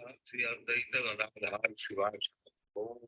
श्री अद्वैत गदाधर शिवाय ओम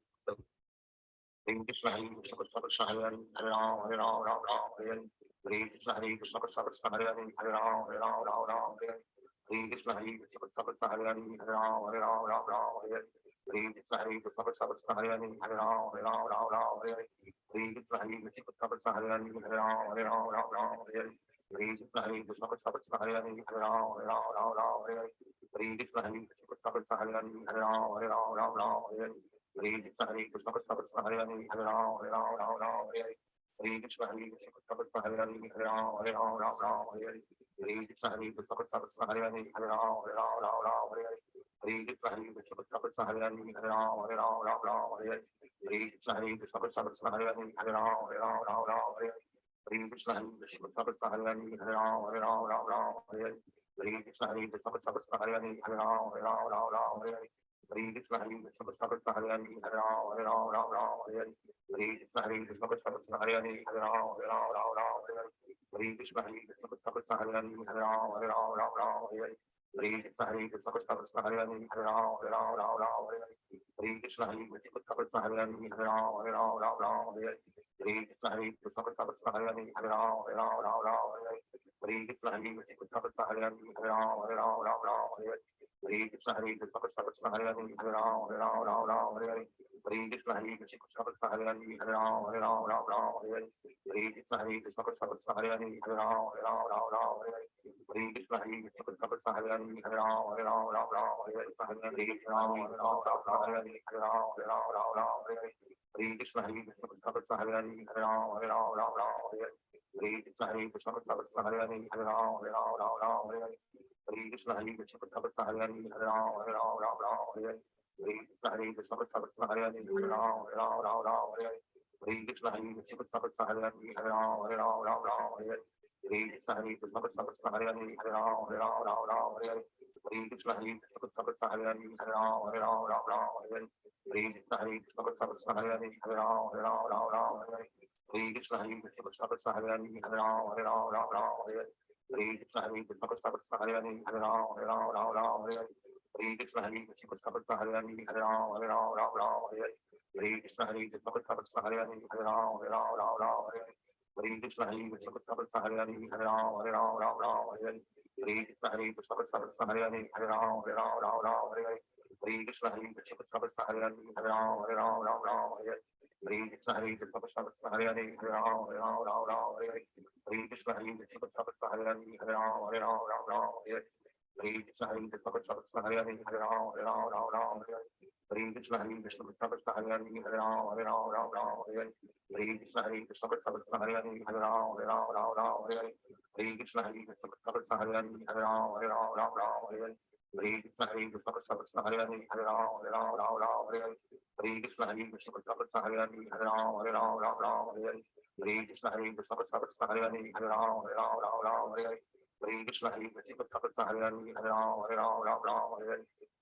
Hare Krishna, Hare Krishna, Krishna Krishna, Hare Hare, Hare Ram, Hare Ram, Ram Ram, Hare Hare. Hare Krishna, Hare Krishna, Krishna Krishna, Hare Hare, Hare Ram, Hare Ram, Ram Ram, Hare Hare. Hare Krishna, Hare Krishna, Krishna Krishna, Hare Hare, Hare Ram, Hare Ram, Ram Ram, Hare Hare. Hare Krishna, Hare Krishna, Krishna Krishna, Hare Hare, Hare Ram, Hare Ram, Ram Ram, Hare Hare. Hare Krishna, Hare Krishna, Krishna Krishna, Hare Hare, Hare Ram, Hare Ram, Ram Ram, Hare Hare. Hare Krishna, Hare Krishna, Krishna Krishna, Hare Hare, Hare Ram, Hare Ram, Ram Ram, Hare Hare. Hare Krishna, Hare Krishna, Krishna Krishna, Hare Hare, Hare Ram, Hare Ram, Ram Ram, Hare Hare. Hare Krishna, Hare Krishna, Krishna Krishna, Hare Hare, Hare Ram, Hare Ram, Ram Ram, Hare Hare. Hare Krishna, Hare Krishna, Krishna Krishna, Hare Hare, Hare Ram, Hare Ram, Ram Ram, Hare Hare. Hare Krishna, Hare Krishna, Krishna Krishna, Hare Hare, Hare Ram, Hare Ram, Ram Ram, Hare Hare. Hare Krishna, Hare Krishna, Krishna Krishna, Hare Hare, Hare Ram, Hare Ram, Ram Ram, Hare Hare. Hare Krishna, Hare Krishna, Krishna Krishna, Hare Hare, Hare Ram, Hare Ram, Ram Ram, Hare Hare. Hare Krishna, Hare Krishna, Krishna Krishna, Hare Hare, Hare Ram, Hare Ram, Ram Ram, Hare Hare. Hare Krishna, Hare Krishna, Krishna Krishna, Hare Hare, Hare Ram, Hare Ram, Ram Ram, Hare Hare. Hare Krishna, Hare Krishna, Krishna Krishna, Hare Hare, Hare Ram, Hare Ram, Ram Ram, Hare Hare. Hare Krishna, Hare Krishna, Krishna Krishna, Hare Hare, Hare Ram, Hare Ram, Ram Ram, Hare Hare. Hare Krishna, Hare Krishna, Krishna Krishna, Hare Hare, Hare Ram, Hare Ram, Ram Ram, Hare Hare. Hare Krishna, Hare Krishna, Krishna Krishna, Hare Hare, Hare Ram, Hare Ram, Ram Ram, Hare Hare. Hare Krishna, Hare Krishna, Krishna Krishna, Hare Hare, Hare Ram, Hare Ram, Ram Ram, Hare Hare. Hare Krishna, Hare Krishna, Krishna Krishna, Hare Hare, Hare Ram, Hare Ram, Ram Ram, Hare Hare. Hare Krishna, Hare Krishna, Krishna Krishna, Hare Hare, Hare Ram, Hare Ram, Ram Ram, Hare Hare. Hare Krishna, Hare Krishna, Krishna Krishna, Hare Hare, Hare Ram, Hare Ram, Ram Ram, Hare Hare. Hare Krishna, Hare Krishna, Krishna Krishna, Hare Hare, Hare Ram, Hare Ram, Ram Ram, Hare Hare. Hare Krishna, Hare Krishna, Krishna Krishna, Hare Hare, Hare Ram, Hare Ram, Ram Ram, Hare Hare. Hare Krishna, Hare Krishna, Krishna Krishna, Hare Hare, Hare Ram, Hare Ram, Ram Ram, Hare Hare. Hare Krishna, Hare Ram, Ram Ram, Hare Hare, Hare Ram, Hare Ram, Ram Ram, Hare Hare. Hare Krishna, Hare Krishna, Krishna Krishna, Hare Hare, Hare Ram, Hare Ram, Ram Ram, Hare Hare. Hare Krishna, Hare Krishna, Krishna Krishna, Hare Hare, Hare Ram, Hare Ram, Ram Ram, Hare Hare. Hare Krishna, Hare Krishna, Krishna Krishna, Hare Hare, Hare Ram, Hare Ram, Ram Ram, Hare Hare. Hare Krishna, Hare Krishna, Krishna Krishna, Hare Hare, Hare Ram, Hare Ram, Ram Ram, Hare Hare. Hare Krishna, Hare Krishna, Krishna Krishna, Hare Hare, Hare Ram, Hare Ram, Ram Ram, Hare Hare. Hare Krishna, Hare Krishna, Krishna Krishna, Hare Hare, Hare Ram, Hare Ram, Ram Ram, Hare Hare. Hare Krishna, Hare Krishna, Krishna Krishna, Hare Hare, Hare Ram, Hare Ram, Ram Ram, Hare Hare. Hare Krishna, Hare Krishna, Krishna Krishna, Hare Hare, Hare Ram, Hare Ram, Ram Ram, Hare Hare. Hare Krishna, Hare Krishna, Krishna Krishna, Hare Hare, Hare Ram, Hare Ram, Ram Ram, Hare Hare. Hare Krishna, Hare Krishna, Krishna Krishna, Hare Hare, Hare Ram, Hare Ram, Ram Ram, Hare Hare. Hare Krishna, Hare Krishna, Krishna Krishna, Hare Hare, Hare Ram, Hare Ram, Ram Ram, Hare Hare. Hare Krishna, Hare Krishna, Krishna Krishna, Hare Hare, Hare Ram, Hare Ram, Ram Ram, Hare Hare. Hare Krishna, Hare Krishna, Krishna Krishna, Hare Hare, Hare Ram, Hare Ram, Ram Ram, Hare Hare. Hare Krishna, Hare Krishna, Krishna Krishna, Hare Hare, Hare Ram, Hare Ram, Ram Ram, Hare Hare. Hare Krishna, Hare Krishna, Krishna Krishna, Hare Hare, Hare Ram, Hare Ram, Ram Ram, Hare Hare. Hare Krishna, Hare Krishna, Krishna Krishna, Hare Hare, Hare Ram, Hare Ram, Ram Ram, Hare Hare. Hare Krishna, Hare Krishna, Krishna Krishna, Hare Hare, Hare Ram, Hare Ram, Ram Ram, Hare Hare. Hare Krishna, Hare Krishna, Krishna Krishna, Hare Hare, Hare Ram, Hare Ram, Ram Ram, Hare Hare. Hare Krishna, Hare Krishna, Krishna Krishna, Hare Hare, Hare Ram, Hare Ram, Ram Ram, Hare Hare. Hare Krishna, Hare Krishna, Krishna Krishna, Hare Hare, Hare Ram, Hare Ram, Ram Ram, Hare Hare. Hare Krishna, Hare Krishna, Krishna Krishna, Hare Hare, Hare Ram, Hare Ram, Ram Ram, Hare Hare. Hare Krishna, Hare Krishna, Krishna Krishna, Hare Hare, Hare Ram, Hare Ram, Ram Ram, Hare Hare. Hare Krishna, Hare Krishna, Krishna Krishna, Hare Hare, Hare Ram, Hare Ram, Ram Ram, Hare Hare. Hare Krishna, Hare Krishna, Krishna Krishna, Hare Hare, Hare Ram, Hare Ram, Ram Ram, Hare Hare.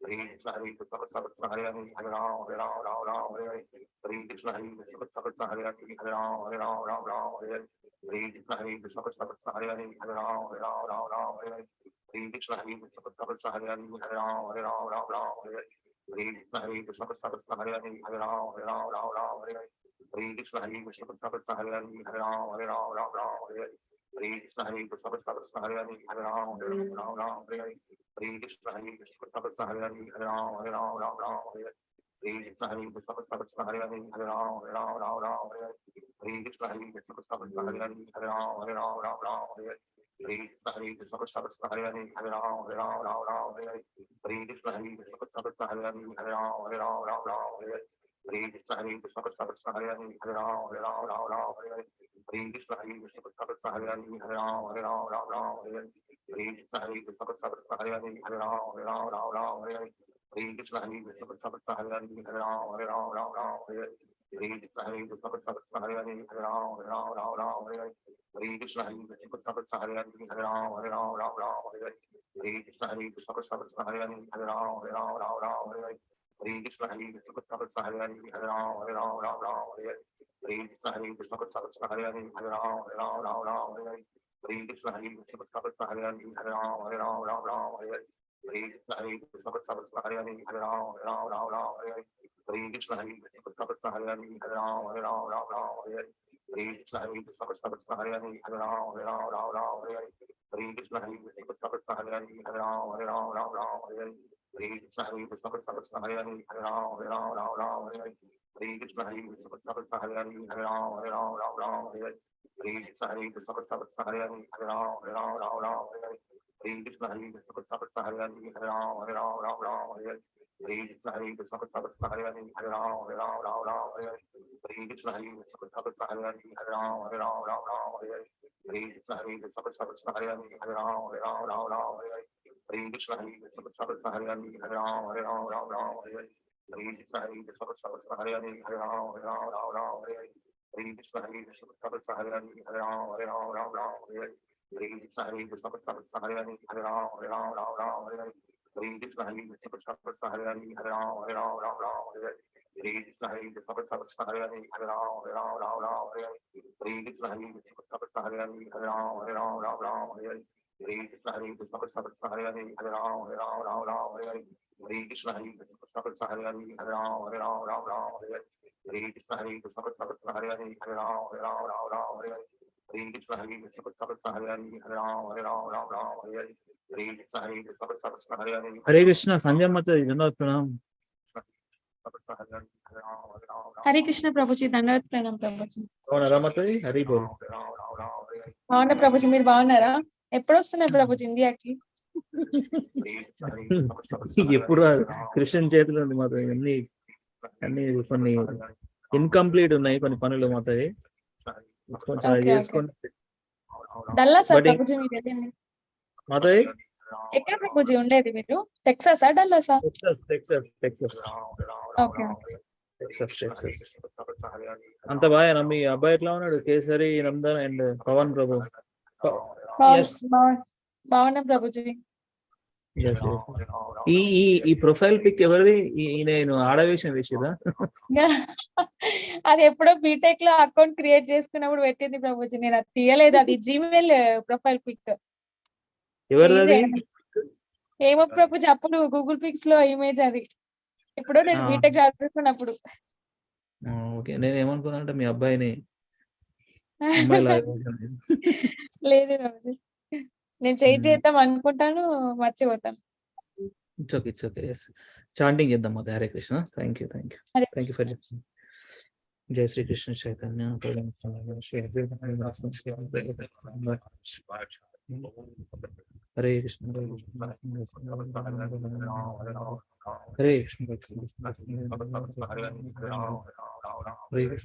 Hare Krishna, Hare Krishna, Krishna Krishna, Hare Hare, Hare Ram, Hare Ram, Ram Ram, Hare Hare. Hare Krishna, Hare Krishna, Krishna Krishna, Hare Hare, Hare Ram, Hare Ram, Ram Ram, Hare Hare. Hare Krishna, Hare Krishna, Krishna Krishna, Hare Hare, Hare Ram, Hare Ram, Ram Ram, Hare Hare. Hare Krishna, Hare Krishna, Krishna Krishna, Hare Hare, Hare Ram, Hare Ram, Ram Ram, Hare Hare. Hare Krishna, Hare Krishna, Krishna Krishna, Hare Hare, Hare Ram, Hare Ram, Ram Ram, Hare Hare. Hare Krishna, Hare Krishna, Krishna Krishna, Hare Hare, Hare Ram, Hare Ram, Ram Ram, Hare Hare. Hare Krishna, Hare Krishna, Krishna Krishna, Hare Hare, Hare Ram, Hare Ram, Ram Ram, Hare Hare. Hare Krishna, Hare Krishna, Krishna Krishna, Hare Hare, Hare Ram, Hare Ram, Ram Ram, Hare Hare. Hare Krishna, Hare Krishna, Krishna Krishna, Hare Hare, Hare Ram, Hare Ram, Ram Ram, Hare Hare. Hare Krishna, Hare Krishna, Krishna Krishna, Hare Hare, Hare Ram, Hare Ram, Ram Ram, Hare Hare. Hare Krishna, Hare Krishna, Krishna Krishna, Hare Hare, Hare Ram, Hare Ram, Ram Ram, Hare Hare. Hare Krishna, Hare Krishna, Krishna Krishna, Hare Hare, Hare Ram, Hare Ram, Ram Ram, Hare Hare. Hare Krishna, Hare Krishna, Krishna Krishna, Hare Hare, Hare Ram, Hare Ram, Ram Ram, Hare Hare. Hare Krishna, Hare Krishna, Krishna Krishna, Hare Hare, Hare Ram, Hare Ram, Ram Ram, Hare Hare. Hare Krishna, Hare Krishna, Krishna Krishna, Hare Hare, Hare Ram, Hare Ram, Ram Ram, Hare Hare. Hare Krishna, Hare Krishna, Krishna Krishna, Hare Hare, Hare Ram, Hare Ram, Ram Ram, Hare Hare. Hare Krishna, Hare Krishna, Krishna Krishna, Hare Hare, Hare Ram, Hare Ram, Ram Ram, Hare Hare. Hare Krishna, Hare Krishna, Krishna Krishna, Hare Hare, Hare Ram, Hare Ram, Ram Ram, Hare Hare. Hare Krishna, Hare Krishna, Krishna Krishna, Hare Hare, Hare Ram, Hare Ram, Ram Ram, Hare Hare. Hare Krishna, Hare Krishna, Krishna Krishna, Hare Hare, Hare Ram, Hare Ram, Ram Ram, Hare Hare. Hare Krishna, Hare Krishna, Krishna Krishna, Hare Hare, Hare Ram, Hare Ram, Ram Ram, Hare Hare. Hare Krishna, Hare Krishna, Krishna Krishna, Hare Hare, Hare Ram, Hare Ram, Ram Ram, Hare Hare. Hare Krishna, Hare Krishna, Krishna Krishna, Hare Hare, Hare Ram, Hare Ram, Ram Ram, Hare Hare. Hare Krishna, Hare Krishna, Krishna Krishna, Hare Hare, Hare Ram, Ram Ram, Hare Hare. Hare Krishna, Hare Krishna, Krishna Krishna, Hare Hare, Hare Ram, Ram Ram, Hare Hare. Hare Krishna, Hare Krishna, Krishna Krishna, Hare Hare, Hare Ram, Ram, Hare Hare. Hare Krishna, Hare Krishna, Krishna Krishna, Hare Hare, Hare Ram, Ram, Hare Hare. Hare Krishna, Hare Krishna, Krishna Krishna, Hare Hare, Hare Ram, Ram, Hare Hare. Hare Krishna, Hare Krishna, Krishna Krishna, Hare Hare, Hare Ram, Ram, Hare Hare. Hare Krishna, Hare Krishna, Krishna Krishna, Hare Hare, Hare Ram, Ram, Hare Hare. Hare Krishna, Hare Krishna, Krishna Krishna, Hare Hare, Hare Ram, Ram, Hare Hare. Hare Krishna, Hare Krishna, Krishna Krishna, Hare Hare, Hare Ram, Ram, Hare Hare. Hare Krishna, Hare Krishna, Krishna Krishna, Hare Hare, Hare Ram, Ram, Hare Hare. Hare Krishna, Hare Krishna, Krishna Krishna, Hare Hare, Hare Ram, Ram, Hare Hare. Hare Krishna, Hare Krishna, Krishna Krishna, Hare Hare, Hare Ram, Ram, Hare Hare. Hare Krishna, Hare Krishna, Krishna Krishna, Hare Hare, Hare Ram, Ram, Hare Hare. Hare Krishna, Hare Krishna, Krishna Krishna, Hare Hare, Hare Ram, Ram, Hare Hare. Hare Krishna, Hare Krishna, Krishna Krishna, Hare Hare, Hare Ram, Ram, Hare Hare. Hare Krishna, Hare Krishna, Krishna Krishna, Hare Hare, Hare Ram, Ram, Hare Hare. Hare Krishna, Hare Krishna, Krishna Krishna, Hare Hare, Hare Ram, Ram, Hare Hare. Hare Krishna, Hare Krishna, Krishna Krishna, Hare Hare, Hare Ram, Ram, Hare Hare. Hare Krishna, Hare Krishna, Krishna Krishna, Hare Hare, Hare Ram, Ram, Hare Hare. Hare Krishna, Hare Krishna, Krishna Krishna, Hare Hare, Hare Ram, Ram, Hare Hare. Hare Krishna, Hare Krishna, Krishna Krishna, Hare Hare, Hare Ram, Ram, Hare Hare. Hare Krishna, Hare Krishna, Krishna Krishna, Hare Hare, Hare Ram, Hare Hare. Hare Krishna, Hare Krishna, Krishna Krishna, Hare Hare. Hare Krishna, Sanjay Mataji, Dandavat Pranam. Hare Krishna Prabhuji, Dandavat Pranam Prabhuji. Bagunnara Mataji, Hari Bol. బాగున్నా ప్రభుజీ, మీరు బాగున్నారా? ఎప్పుడు వస్తున్నారు ప్రభుజీ ఇండియాకి? ఎప్పుడు కృష్ణ చేతిలో ఉంది మాత్రం. అన్ని కొన్ని ఇన్కంప్లీట్ ఉన్నాయి, కొన్ని పనులు మాత్రమే కొంచెం చేసుకొని. డల్లాసా ప్రభుజీ మీరు వెళ్ళింది? మాతాయి ఎక్కడ ప్రభుజీ ఉండేది మీరు? టెక్సాసా డల్లాసా? టెక్సాస్. ఓకే. అంత బాగా. మీ అబ్బాయి ఎట్లా ఉన్నాడు? కేసరి, నందన్ అండ్ పవన్ ప్రభు. బాగున్నా ప్రభుజీ. ఈ ప్రొఫైల్ పిక్ ఎవరిది? నేను ఆడవేషం వేసేదా? అది ఎప్పుడో బీటెక్ లో అకౌంట్ క్రియేట్ చేసుకున్నప్పుడు పెట్టింది ప్రభుజీ, నేను అది తీయలేదు. అది జీమెయిల్ ప్రొఫైల్ పిక్. ఎవరిది? ఏమో ప్రభుజీ, అప్పుడు గూగుల్ పిక్స్ లో ఇమేజ్ అది. ఇప్పుడు నేను బీటెక్ చదువుతున్నప్పుడు. ఓకే, నేను ఏమనుకున్నా అంటే మీ అబ్బాయిని లేదు ప్రభుజీ, నేను చేద్దాం అనుకుంటాను, మర్చిపోతాను. It's okay. చాంటింగ్ చేద్దాం మాత. Hare Krishna. Thank you for జై Shri Krishna Chaitanya. Hare Krishna. Hare Krishna.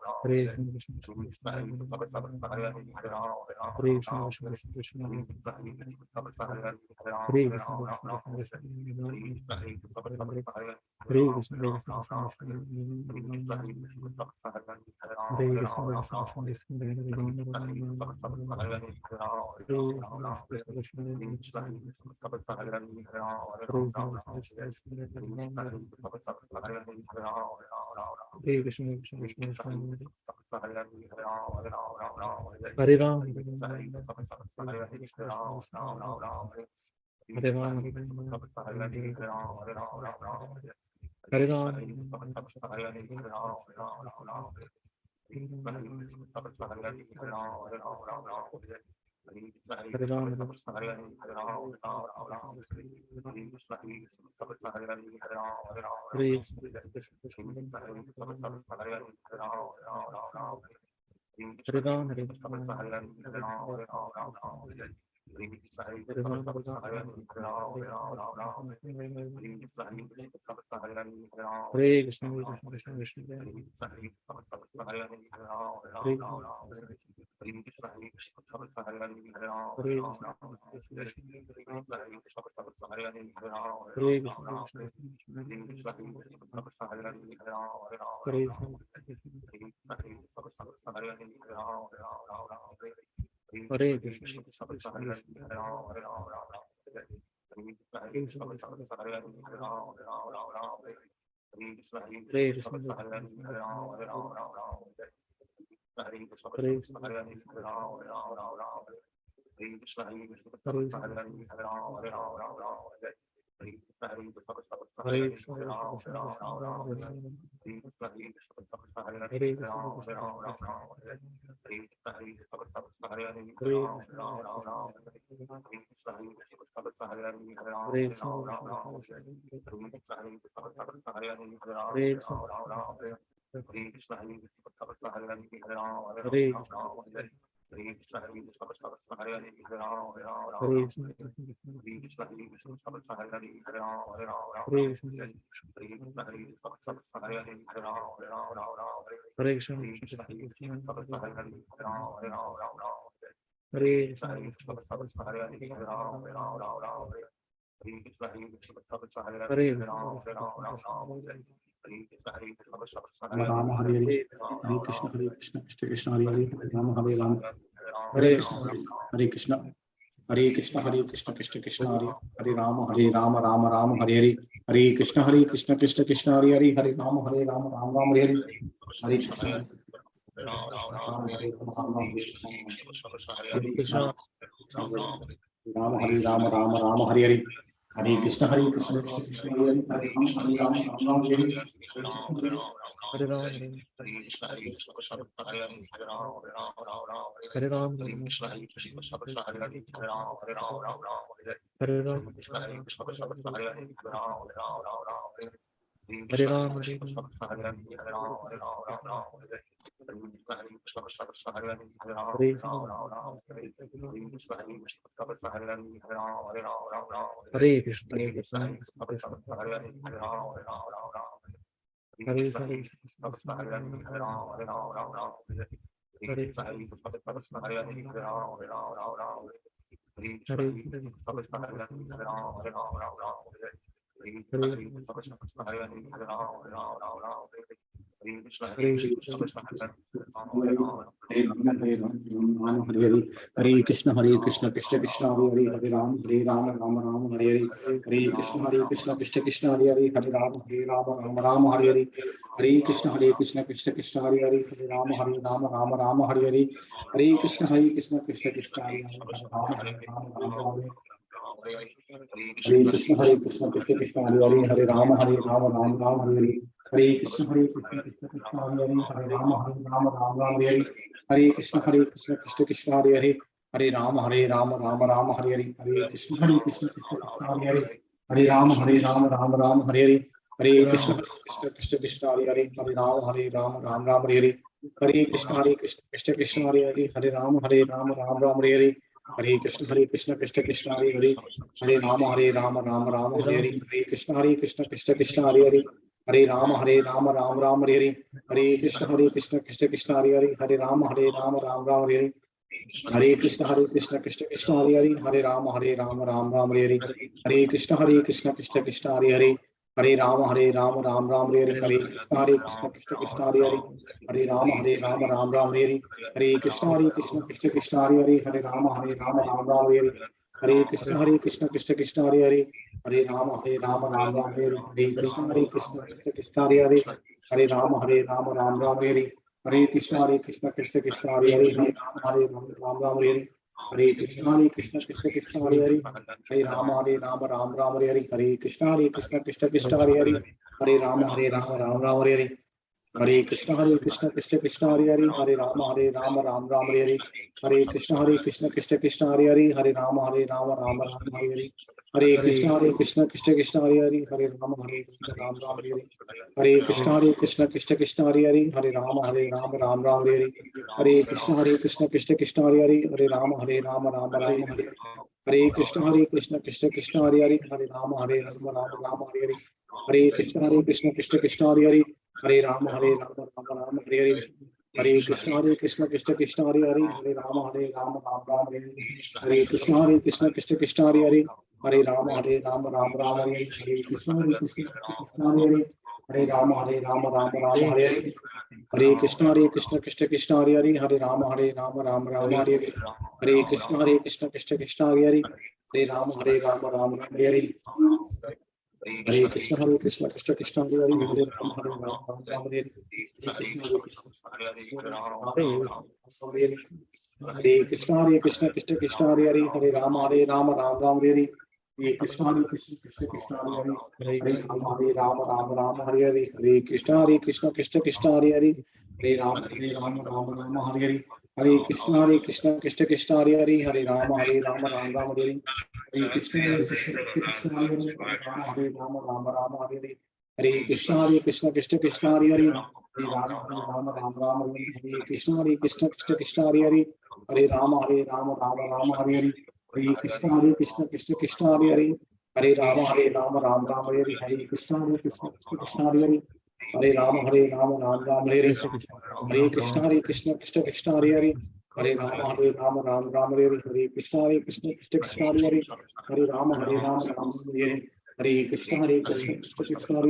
Hare Ram. Ram Hare Hare Hare Krishna Krishna Krishna Hare Hare Ram Hare Ram Hare Krishna Hare Krishna Hare Krishna Krishna Krishna Hare Hare Ram Ram Ram Hare Hare Hare Krishna Krishna Krishna Hare Hare Hare Ram Ram Ram Hare Hare Hare Krishna Ram Hare Ram Ram Hare Hare Hare Krishna Krishna Krishna Hare Hare Hare Ram Ram Hare Hare Krishna Krishna Krishna Hare Hare Hare Ram Ram Hare Hare Hare Krishna Krishna Krishna Hare Hare Hare Ram Ram Hare Hare Hare Krishna Krishna Krishna Hare Hare Hare Ram Ram Hare Hare Hare Krishna Krishna Krishna Hare Hare Hare Ram Ram Hare Hare Krishna Krishna Krishna Hare Hare Hare Ram Hare Ram Hare Hare Hare Krishna Krishna Krishna Hare Hare Hare Ram Hare Hare Hare Krishna Krishna Krishna Hare Hare Hare Ram Hare Ram Hare Hare Hare Krishna Krishna Krishna Hare Hare Hare Ram Hare Ram Hare Hare Hare Krishna Krishna Krishna Hare Hare Hare Ram Hare Ram Hare Hare Hare Krishna Krishna Krishna Hare Hare Hare Ram Hare Ram Hare Hare Hare Krishna Krishna Krishna Hare Hare Hare Ram Hare Ram Hare Hare Hare Krishna Krishna Krishna Hare Hare Hare Ram Hare Ram Hare Hare Hare Krishna Krishna Krishna Hare Hare Hare Ram Hare Ram Hare Hare Hare Krishna Krishna Krishna Hare Hare Hare Ram Hare Ram Hare Hare Hare Krishna Krishna Krishna Hare Hare Hare Ram Hare Ram Hare Hare Hare Krishna Krishna Krishna Hare Hare Hare Ram Hare Ram Hare Hare Hare Krishna Krishna Krishna Hare Hare Hare Ram Hare Ram Hare Hare Hare Krishna Krishna Krishna Hare Hare Hare Ram Hare Ram Hare Hare Krishna Krishna Krishna Hare Hare Hare Ram Hare Ram Hare Hare Krishna Krishna Krishna Hare Hare Hare Ram Hare Ram Hare Hare Krishna Krishna Krishna Hare Hare Hare Ram Hare Ram Hare Hare Hare Krishna Krishna Krishna Hare Hare Hare Ram Hare Ram Hare Hare Hare Krishna Krishna Krishna Hare Hare Hare Ram Hare Ram Hare Hare Hare Krishna Krishna Krishna Hare Hare Hare Ram Hare Ram Hare Hare Hare Krishna Krishna Krishna Hare Hare Hare Ram Hare Ram Hare Hare Hare Krishna Krishna Krishna Hare Hare Hare Ram Hare Ram Hare Hare Hare Krishna Krishna Krishna Hare Hare Hare Ram Hare Ram Hare Hare Krishna Krishna Krishna Hare Hare Hare Ram Hare Ram Hare Hare Hare Krishna Krishna Krishna Hare Hare Hare Ram Hare Ram Hare Hare Hare Krishna Krishna Krishna Hare Hare Hare Ram Hare Ram Hare Hare Krishna Krishna Krishna Hare Hare Hare Ram Hare Ram Hare Hare Krishna Krishna Krishna Hare Hare Hare Ram Hare Ram Hare Hare Krishna Krishna Krishna Hare Hare Hare Ram Hare Ram Hare Hare Krishna Krishna Krishna Hare Hare Hare Ram Hare Ram Hare Hare Krishna Krishna Krishna Hare Hare Hare Ram Ram Hare Hare Krishna Krishna Krishna Hare Hare Hare Ram Ram Ram Hare Hare Krishna Krishna Krishna Hare Hare Hare Ram Ram Hare Hare Hare Krishna Krishna Krishna Hare Hare Hare Ram Ram Hare Hare Hare Krishna Krishna Krishna Hare Hare Hare Ram Hare Ram Hare Hare Hare Krishna Krishna Hare Hare Hare Ram Ram Hare Hare Hare Krishna Krishna Krishna Hare Hare Hare Ram Ram Hare Hare Krishna Krishna Krishna Hare Hare Hare Ram Hare Ram Hare Hare Hare Krishna Krishna Krishna Hare Hare Hare Ram Ram Hare Hare Hare Krishna Krishna Krishna Hare Hare Hare Ram Ram Hare Hare Hare Krishna Krishna Hare Hare Hare Ram Ram Hare Hare Hare Krishna Krishna Krishna Hare Hare Hare Ram Ram Hare Hare Hare Krishna Krishna Hare Hare Hare Ram Ram Hare Hare Hare Krishna Krishna Krishna Hare Hare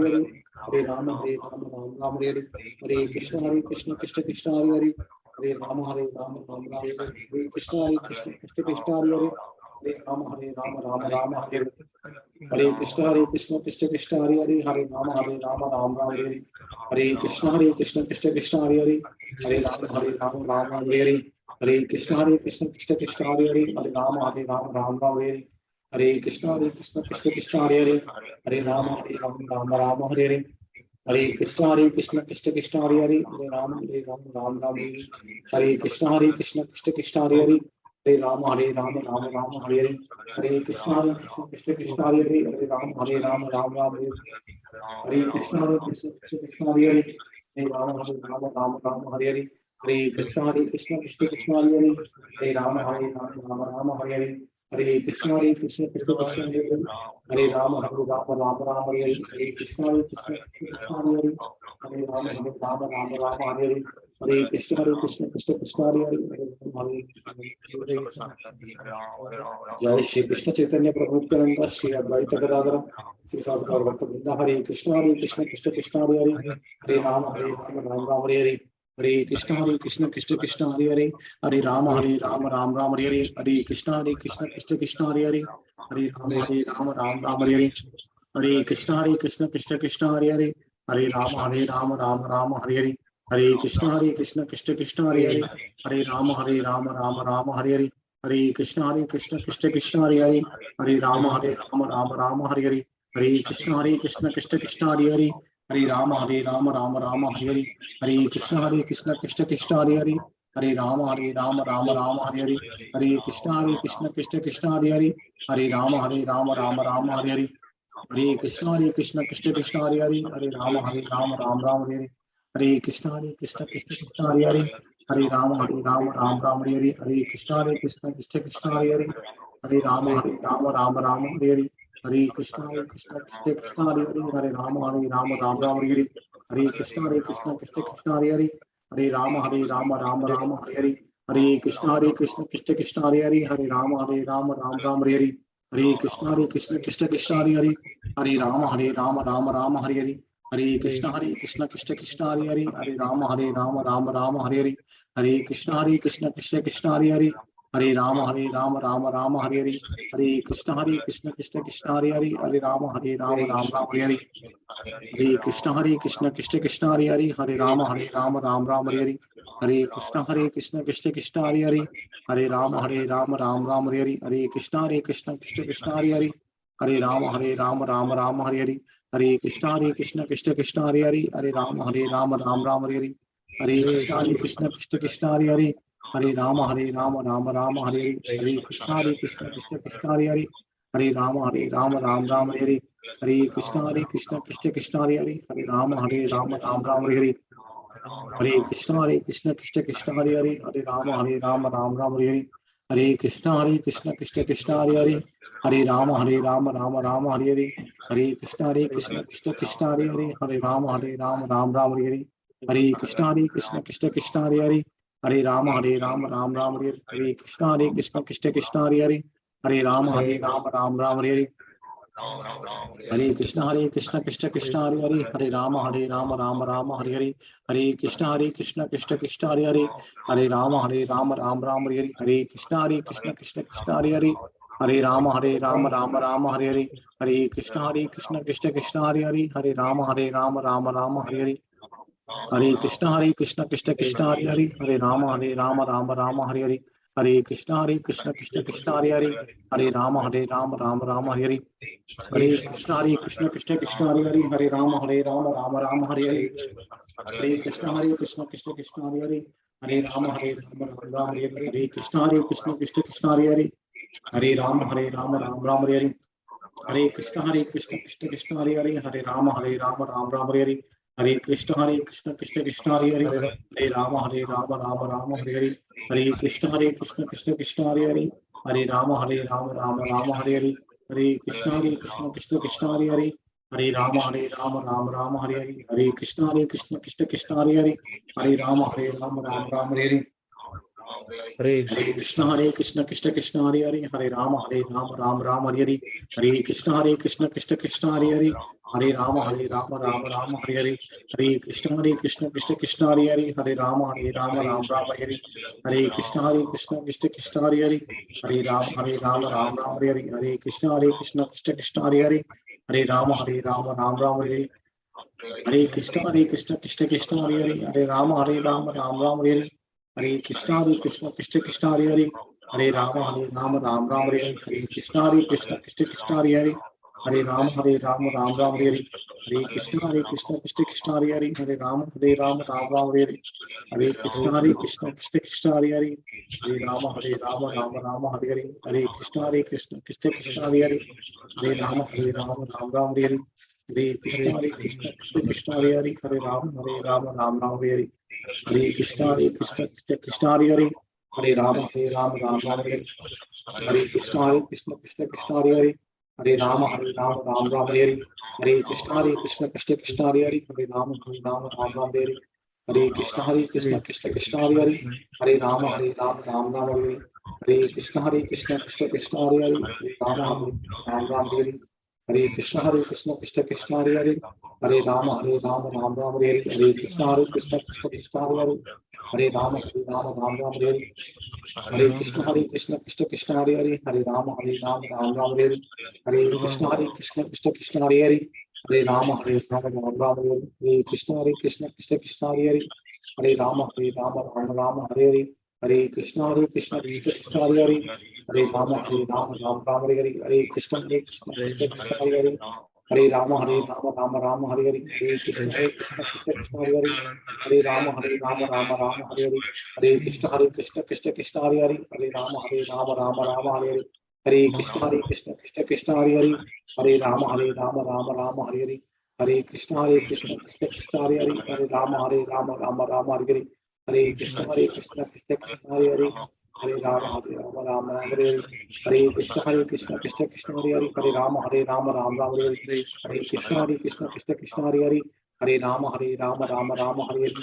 Hare Ram Ram Hare Hare Hare Krishna Krishna Krishna Hare Hare Hare Ram Ram Hare Hare Hare Krishna Krishna Krishna Hare Hare Hare Ram Ram Hare Hare Hare Krishna Krishna Krishna Hare Hare Hare Ram Ram Hare Hare Hare Krishna Krishna Krishna Hare Hare Hare Ram Ram Hare Hare Hare Krishna Krishna Krishna Hare Hare Hare Ram Ram Hare Hare Hare Krishna Krishna Krishna Hare Hare Hare Ram Ram Hare Hare Krishna Krishna Krishna Hare Hare Hare Ram Hare Hare Hare Krishna Krishna Krishna Hare Hare Hare Ram Hare Hare Krishna Krishna Krishna Hare Hare Hare Ram Hare Hare Hare Krishna Krishna Krishna Hare Hare Hare Ram Hare Hare Hare Krishna Krishna Krishna Hare Hare Hare Ram Hare Hare Hare Krishna Krishna Krishna Hare Hare Hare Ram Hare Hare Hare Krishna Krishna Krishna Hare Hare Hare जय श्री कृष्ण चैतन्य प्रभु नित्यानंद श्री अद्वैत गदाधर श्री साधुकार भक्त वृंद हरे कृष्ण कृष्ण कृष्ण हरे हरे हरे राम राम हरे हरे हरे कृष्ण कृष्ण कृष्ण हरे हरे हरे राम राम हरे हरे हरे कृष्ण कृष्ण हरे हरे हरे राम हरे हरे हरे कृष्ण कृष्ण हरे हरे हरे राम हरे हरे हरे कृष्ण कृष्ण हरे हरे हरे राम हरे राम हरे हरे हरे कृष्ण कृष्ण कृष्ण हरे हरे हरे राम हरे हरे हरे कृष्ण कृष्ण हरे हरे हरे राम हरे राम हरे हरे हरे कृष्ण कृष्ण हरे हरे हरे राम हरे राम हरे हरे हरे कृष्ण कृष्ण हरे हरे हरे राम हरे राम हरे हरे हरे कृष्ण कृष्ण हरे हरे हरे राम हरे राम हरे हरे हरे कृष्ण कृष्ण हरे हरे हरे राम हरे राम हरे हरे हरे कृष्ण कृष्ण हरे हरे हरे राम हरे राम हरे हरे हरे कृष्ण कृष्ण हरे हरे हरे राम हरे राम हरे हरे हरे कृष्ण कृष्ण हरे हरे हरे राम हरे हरे हरे कृष्ण कृष्ण हरे हरे हरे राम हरे राम हरे हरे हरे कृष्ण कृष्ण हरे हरे हरे राम हरे राम हरे हरे हरे कृष्ण कृष्ण हरे हरे हरे राम हरे राम हरे हरे हरे कृष्ण कृष्ण हरे हरे हरे राम हरे राम हरे हरे हरे कृष्ण कृष्ण हरे हरे हरे राम हरे राम हरे हरे हरे कृष्ण कृष्ण हरे हरे हरे राम हरे राम हरे हरे हरे कृष्ण कृष्ण हरे हरे हरे राम हरे राम हरे हरे हरे कृष्ण कृष्ण हरे हरे हरे राम हरे राम हरे हरे हरे कृष्ण कृष्ण हरे हरे हरे राम हरे राम हरे हरे हरे कृष्ण कृष्ण हरे हरे हरे राम हरे राम हरे हरे हरे कृष्ण कृष्ण हरे हरे हरे राम हरे राम हरे हरे हरे कृष्ण कृष्ण हरे हरे हरे राम हरे राम हरे हरे हरे कृष्ण कृष्ण हरे हरे हरे राम हरे राम हरे हरे हरे कृष्ण कृष्ण हरे हरे हरे राम हरे राम हरे हरे हरे कृष्ण कृष्ण हरे हरे हरे राम हरे राम हरे हरे हरे कृष्ण कृष्ण हरे हरे हरे राम हरे राम हरे हरे हरे कृष्ण कृष्ण हरे हरे हरे राम हरे राम हरे हरे हरे कृष्ण कृष्ण हरे हरे हरे राम हरे राम हरे हरे हरे कृष्ण कृष्ण हरे हरे हरे राम हरे Ram Hare Hare Hare Krishna Krishna Hare Hare Hare Rama Rama Rama Hare Hare, Hare Krishna Krishna Krishna Hare Hare, Hare Rama Rama Hare Hare. Hare Krishna Krishna Krishna Hare Hare, Hare Rama Rama Hare Hare. Hare Krishna Krishna Krishna Hare Hare, Hare Rama Rama Hare Hare. Hare Krishna Krishna Hare Hare, Hare Rama Rama Hare Hare. Hare Krishna Krishna Hare Hare, Hare Rama Rama Hare Hare. Hare Krishna Krishna Hare Hare, Hare Rama Rama Hare Hare. Hare Krishna Krishna Hare Hare, Hare Rama Rama Hare Hare. Hare Krishna Krishna Hare Hare, Hare Rama Rama Hare Hare. Hare Krishna Krishna Hare Hare, Hare Rama Rama Hare Hare. Hare Krishna Krishna Hare Hare, Hare Rama Rama Hare Hare. Hare Krishna Krishna Hare Hare, Hare Rama Rama Hare Hare. Hare Hare Krishna Krishna Hare Hare, Hare Rama Rama Hare Hare. Hare Krishna Krishna Hare Hare, Hare Rama Rama Hare Hare. Hare Krishna Krishna Hare Hare, Hare Rama Rama Hare Hare. Hare Krishna Krishna Hare Hare, Hare Rama Rama Hare Hare. Hare Krishna Krishna Hare Hare, Hare Rama Rama Hare Hare. Hare Krishna Krishna Hare Hare, Hare Rama Rama Hare Hare. Hare Krishna Krishna Hare Hare, Hare Rama Rama Hare Hare. Hare Krishna Krishna Hare Hare, Hare Rama Rama Hare Hare. Hare Krishna Krishna Hare Hare, Hare Rama Rama Hare Hare. Hare Krishna Krishna Hare Hare, Hare Rama Rama Hare Hare. Hare Krishna Krishna Hare Hare, Hare Rama Rama Hare Hare. Hare Krishna Krishna Hare Hare, Hare Rama Hare Hare. Hare Krishna Krishna Hare Hare, Hare Rama Rama Hare Hare. Hare Krishna Krishna Hare Hare, Hare Rama Rama Hare Hare. Hare Krishna Krishna Hare Hare, Hare Rama Rama Hare Hare. Hare Krishna Krishna Hare Hare, Hare Rama Rama Hare Hare. Hare Krishna Krishna Hare Hare, Hare Rama Rama Hare Hare. Hare Krishna Krishna Hare Hare, Hare Rama Rama Hare Hare. Hare Krishna Krishna Hare Hare, Hare Rama Rama Hare Hare. Hare Krishna Krishna Hare Hare, Hare Rama Rama Hare Hare. Hare Krishna Krishna Hare Hare, Hare Rama Rama Hare Hare. Hare Krishna Krishna Hare Hare, Hare Rama Rama Hare Hare. Hare Krishna Krishna Hare Hare, Hare Rama Rama Hare Hare. Hare Krishna Krishna Hare Hare, Hare Rama Rama Hare Hare. Hare Krishna Krishna Hare Hare, Hare Rama Rama Hare Hare. Hare Krishna Krishna Hare Hare, Hare Rama Rama Hare Hare. Hare Krishna Krishna Hare Hare, Hare Rama Rama Hare Hare. Hare Krishna Krishna Hare Hare, Hare Rama Rama Hare Hare. Hare Krishna Krishna Hare Hare, Hare Rama Rama Hare Hare. Hare Krishna Krishna Hare Hare, Hare Rama Rama Hare Hare. Hare Krishna Krishna Hare Hare, Hare Rama Rama Hare Hare.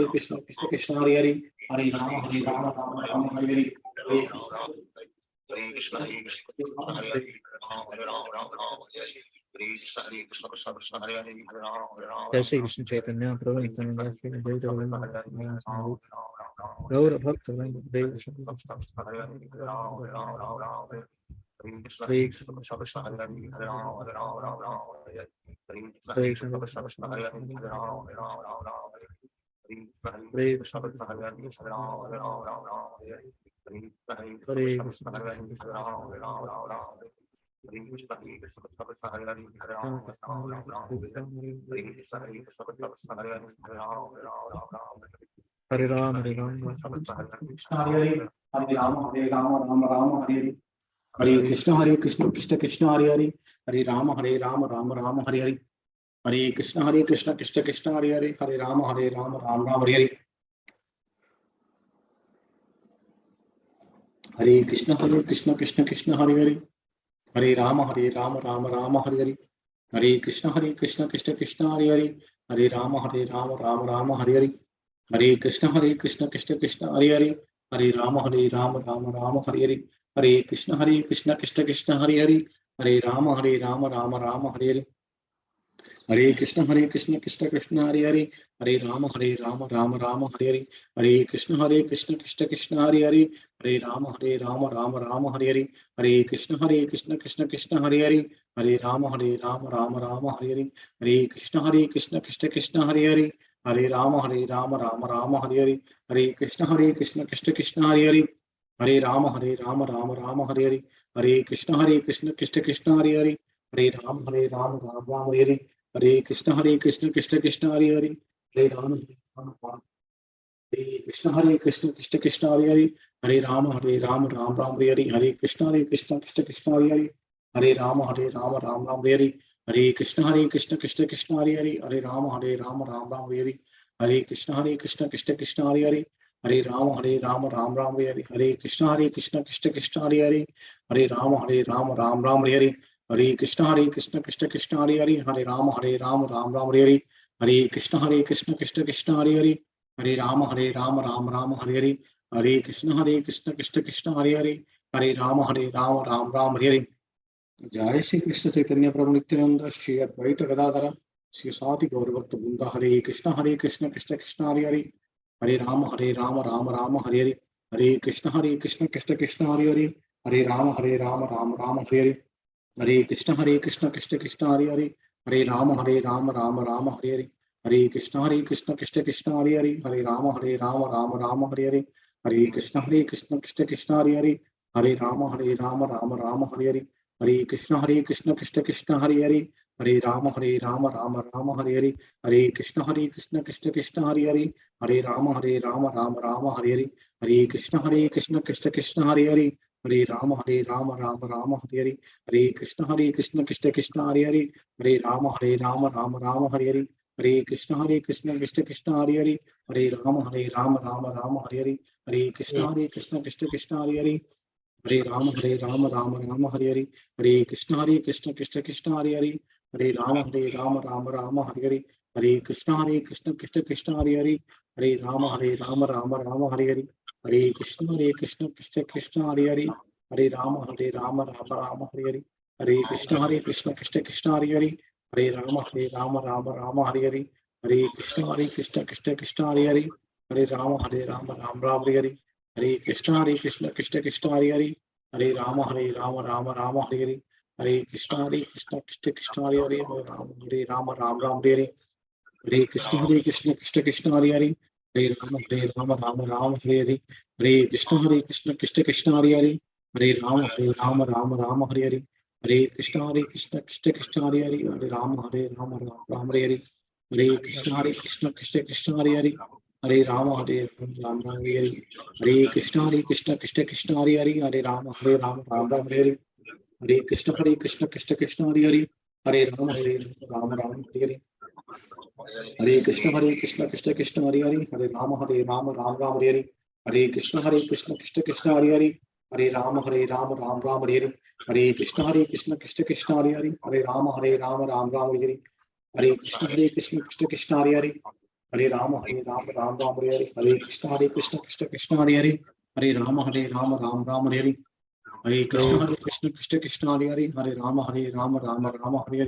Hare Krishna Krishna Hare Hare, Hare Rama Rama Hare Hare. जय श्री कृष्ण चैतन्य प्रभु नित्यानंद श्री अद्वैत गौर भक्त देव Hare Ram Hare Ram Hare Rama Rama Hare Hare. Hare Krishna Krishna Hare Hare, Hare Rama Rama Hare Hare. Hare Krishna Krishna Hare Hare, Hare Rama Rama Hare Hare. Hare Krishna Krishna Hare Hare, Hare Rama Rama Hare Hare. Hare Krishna Krishna Hare Hare, Hare Rama Hare Hare. Hare Krishna Krishna Hare Hare, Hare Rama Rama Hare Hare. Hare Krishna Krishna Hare Hare, Hare Rama Rama Hare Hare. हरे कृष्ण कृष्ण कृष्ण हरे हरे, हरे राम राम राम हरे हरे, हरे कृष्ण कृष्ण कृष्ण हरे हरे, हरे राम राम राम हरे हरे, हरे कृष्ण कृष्ण कृष्ण हरे हरे, हरे राम राम राम हरे हरे, हरे कृष्ण कृष्ण कृष्ण हरे हरे, हरे राम राम राम हरे हरे, हरे कृष्ण कृष्ण कृष्ण हरे हरे, हरे राम राम हरे हरे, हरे कृष्ण कृष्ण कृष्ण हरे हरे, हरे राम राम हरे हरे, हरे कृष्ण कृष्ण कृष्ण हरे हरे, हरे राम हरे कृष्ण कृष्ण हरे हरे, हरे राम राम हरे हरे, हरे कृष्ण कृष्ण कृष्ण हरे हरे, हरे राम राम हरे हरे, हरे कृष्ण कृष्ण कृष्ण हरे हरे, हरे राम राम हरे हरे, हरे कृष्ण कृष्ण कृष्ण हरे हरे, हरे राम राम हरे हरे, हरे कृष्ण कृष्ण कृष्ण हरे हरे, हरे राम राम हरे हरे, हरे कृष्ण कृष्ण कृष्ण हरे हरे, हरे राम राम हरे हरे, हरे कृष्ण कृष्ण कृष्ण हरे हरे, हरे राम राम हरे हरे, हरे कृष्ण कृष्ण कृष्ण हरे हरे, हरे राम राम हरे हरे। जय श्री कृष्ण चैतन्य प्रभु नित्यानंद श्री अद्वैत गदाधर श्री साति गौरभक्त वृंद, हरे कृष्ण कृष्ण कृष्ण हरे हरे, हरे राम राम हरे हरे, हरे कृष्ण कृष्ण कृष्ण हरे हरे, हरे राम राम हरे हरे, हरे कृष्ण कृष्ण कृष्ण हरे हरे, हरे राम राम हरे हरे, हरे कृष्ण कृष्ण कृष्ण हरे हरे, हरे राम राम हरे हरे, हरे कृष्ण कृष्ण कृष्ण हरे हरे, हरे राम राम हरे हरे, हरे कृष्ण कृष्ण कृष्ण हरे हरे, हरे राम राम हरे हरे, हरे कृष्ण कृष्ण कृष्ण हरे हरे, हरे राम राम हरे हरे, हरे कृष्ण कृष्ण कृष्ण हरे हरे, हरे राम राम हरे हरे, हरे कृष्ण कृष्ण कृष्ण हरे हरे, हरे राम राम हरे हरे, हरे कृष्ण कृष्ण कृष्ण हरे हरे, हरे राम राम हरे हरे, हरे कृष्ण कृष्ण कृष्ण हरे हरे, हरे राम राम हरे हरे, हरे कृष्ण कृष्ण कृष्ण हरे हरे, हरे राम राम हरे हरे, हरे कृष्ण कृष्ण कृष्ण हरे हरे, हरे राम राम हरे हरे, हरे कृष्ण कृष्ण कृष्ण हरे हरे, हरे राम राम हरे हरे, हरे कृष्ण कृष्ण कृष्ण हरे हरे, हरे राम हरे हरे, हरे कृष्ण कृष्ण कृष्ण हरे हरे, हरे राम हरे हरे, हरे कृष्ण कृष्ण कृष्ण हरे हरे, हरे राम राम हरे हरे, हरे कृष्ण कृष्ण कृष्ण हरे हरे, हरे राम हरे हरे, हरे कृष्ण कृष्ण कृष्ण हरे हरे, हरे राम हरे हरे, हरे कृष्ण कृष्ण कृष्ण हरे हरे, हरे राम हरे हरे, हरे कृष्ण कृष्ण कृष्ण हरे हरे, हरे राम हरे हरे, हरे कृष्ण कृष्ण कृष्ण हरे हरे, हरे राम हरे हरे, हरे कृष्ण कृष्ण कृष्ण हरे हरे, हरे राम हरे हरे, हरे कृष्ण कृष्ण कृष्ण हरे हरे, हरे राम हरे हरे, हरे कृष्ण कृष्ण कृष्ण हरे हरे, हरे राम राम हरे हरे, हरे कृष्ण कृष्ण कृष्ण हरे हरे, हरे राम राम हरे हरे, हरे कृष्ण कृष्ण कृष्ण हरे हरे, हरे राम राम हरे हरे, हरे कृष्ण कृष्ण कृष्ण हरे हरे, हरे राम राम हरे हरे, हरे कृष्ण कृष्ण कृष्ण हरे हरे, हरे राम राम हरे हरे, हरे कृष्ण कृष्ण हरे हरे, हरे राम राम हरे हरे, हरे कृष्ण कृष्ण कृष्ण हरे हरे, हरे राम हरे हरे, हरे कृष्ण कृष्ण कृष्ण हरे हरे, हरे राम हरे हरे,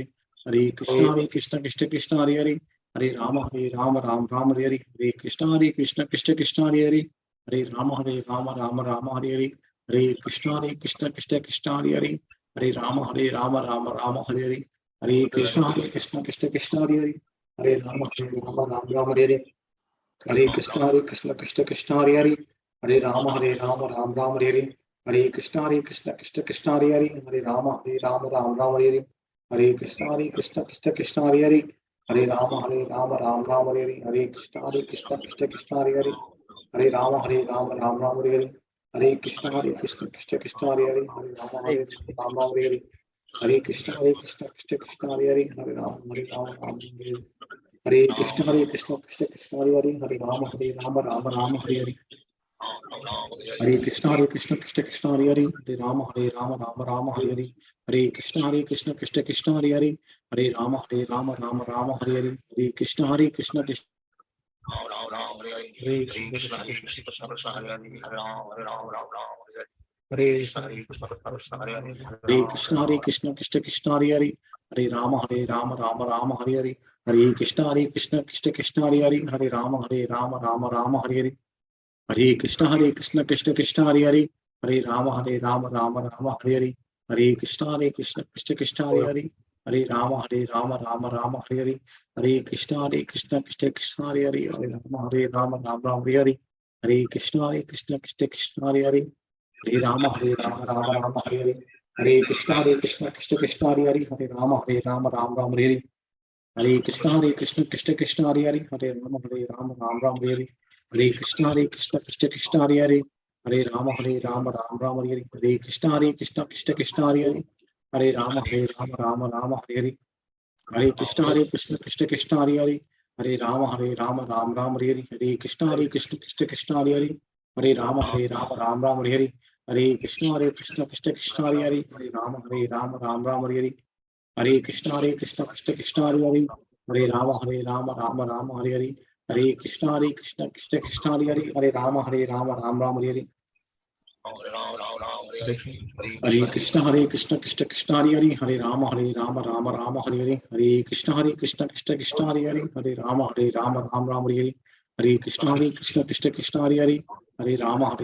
हरे कृष्ण कृष्ण कृष्ण हरे हरे, हरे राम राम हरे हरे, हरे कृष्ण कृष्ण कृष्ण हरे हरे, हरे राम हरे हरे, हरे कृष्ण कृष्ण कृष्ण हरे हरे, हरे राम राम हरे हरे, हरे कृष्ण कृष्ण कृष्ण हरे हरे, हरे राम राम हरे हरे, हरे कृष्ण कृष्ण कृष्ण हरे हरे, हरे राम राम हरे हरे, हरे कृष्ण कृष्ण कृष्ण हरे हरे, हरे राम राम हरे हरे, हरे कृष्ण कृष्ण कृष्ण हरे हरे, हरे राम हरे हरे, हरे कृष्ण कृष्ण कृष्ण हरे हरे, हरे राम हरे हरे, हरे कृष्ण कृष्ण कृष्ण हरे हरे, हरे राम हरे हरे, हरे कृष्ण कृष्ण कृष्ण हरे हरे, हरे राम हरे हरे, हरे कृष्ण कृष्ण कृष्ण हरे हरे, हरे राम हरे हरे, हरे कृष्ण कृष्ण राम हरे हरे, हरे हरे कृष्ण कृष्ण कृष्ण कृष्ण हरे हरे, हरे राम राम हरे हरे, हरे Krishna Krishna Krishna Hare Hare, Krishna Hare Hare Ram Krishna Krishna Krishna Hare Hare, Hare Rama Rama Rama Hare Hare, Hare Krishna Krishna Krishna Hare Hare, Hare Rama Rama Hare Hare, Hare Krishna Krishna Hare Hare, Hare Rama Rama Hare Hare, Hare Krishna Krishna Hare Hare, Hare Rama Rama Hare Hare, Hare Krishna Krishna Hare Hare, Hare Rama Hare Hare, Hare Krishna Krishna Hare Hare, Hare Rama Rama Hare Hare, Hare Krishna Krishna Hare Hare, Hare Rama Rama Hare Hare, Hare Krishna Krishna Hare Hare, Hare Rama Hare Hare, Hare Krishna Krishna Hare Hare, Hare Rama Rama Hare Hare, Hare Krishna Krishna Hare Hare, Hare Rama Rama Hare Hare, Hare Krishna Krishna Hare Hare, Hare Rama Rama Hare Hare, Hare Krishna Krishna Hare Hare, Hare Rama Rama Hare Hare, Hare Krishna Krishna Hare Hare, Hare Rama Rama Hare Hare, Hare Krishna Krishna Hare Hare, Hare Rama Rama Hare Hare, Hare Krishna Krishna Hare Hare, Hare Rama Rama Hare Hare, Hare Krishna Krishna Hare Hare, Hare Rama Rama Hare Hare, Hare Krishna Krishna Hare Hare, Hare Rama Rama Hare Hare, Hare Krishna Krishna Hare Hare, Hare Rama Rama Hare Hare, Hare Krishna Krishna Hare Hare, Hare Rama Rama Hare Hare, Hare Krishna Krishna Hare Hare, Hare Rama Rama Hare Hare, Hare Krishna Krishna Hare Hare, Hare Rama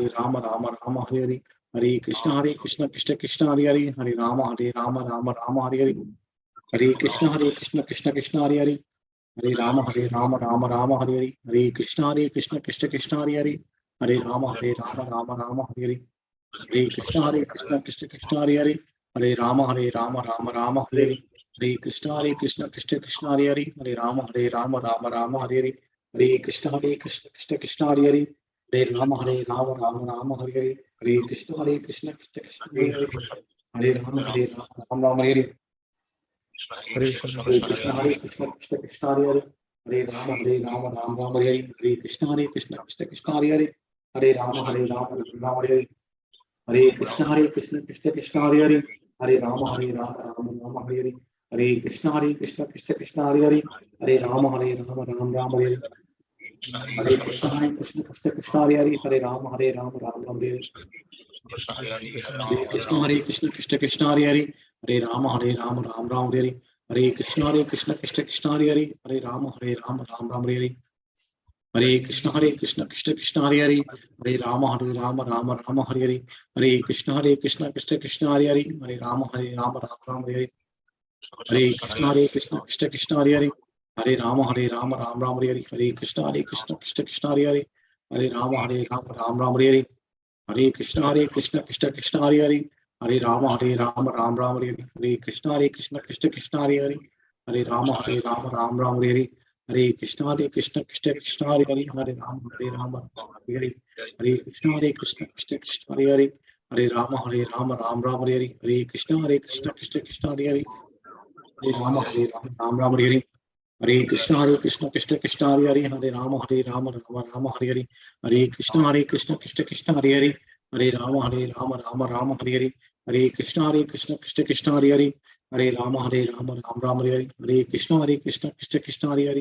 Rama Hare Hare, Hare Krishna Krishna Hare Hare, Hare Rama Rama Hare Hare, Hare Krishna Krishna Hare Hare, Hare Rama Rama Hare Hare, Hare Krishna Krishna Hare Hare, Hare Rama Rama Hare Hare, Hare Krishna Krishna Hare Hare, Hare Rama Hare Hare, Hare Hare Krishna Krishna Hare Hare, Hare Rama Hare Hare, Hare Krishna Krishna Hare Hare, Hare Rama Rama Hare Hare, Hare Krishna Krishna Hare Hare, Hare Rama Rama Hare Hare, Hare Krishna Krishna Hare Hare, Hare Rama Rama Hare Hare, Hare Krishna Krishna Hare Hare, Hare Rama Rama Hare Hare, Hare Krishna Krishna Hare Hare, Hare Rama Rama Hare Hare, Hare Krishna Krishna Hare Hare, Hare Rama Rama Hare Hare, Hare Krishna Krishna Hare Hare, Hare Rama Rama Hare Hare, Hare Krishna Krishna Hare Hare, Hare Rama Rama Hare Hare, Hare Krishna Krishna Hare Hare, Hare Rama Rama Hare Hare, Hare Krishna Krishna Hare Hare, Hare Rama Rama Hare Hare, Hare Krishna Krishna Hare Hare, Hare Rama Rama Hare Hare, Hare Krishna Krishna Hare Hare, Hare Rama Rama Hare Hare, Hare Krishna Krishna Hare Hare, Hare Rama Hare Hare, Hare Krishna Krishna Hare Hare, Hare Rama Rama Hare Hare, Hare Krishna Krishna Hare Hare, Hare Rama Rama Hare Hare, Hare Krishna Krishna Hare Hare, Hare Rama Rama Hare Hare, Hare Krishna Krishna Hare Hare, Hare Rama Rama Hare Hare, Hare Krishna Krishna Hare Hare, Hare Rama Rama Hare Hare, Hare Krishna Krishna Hare Hare,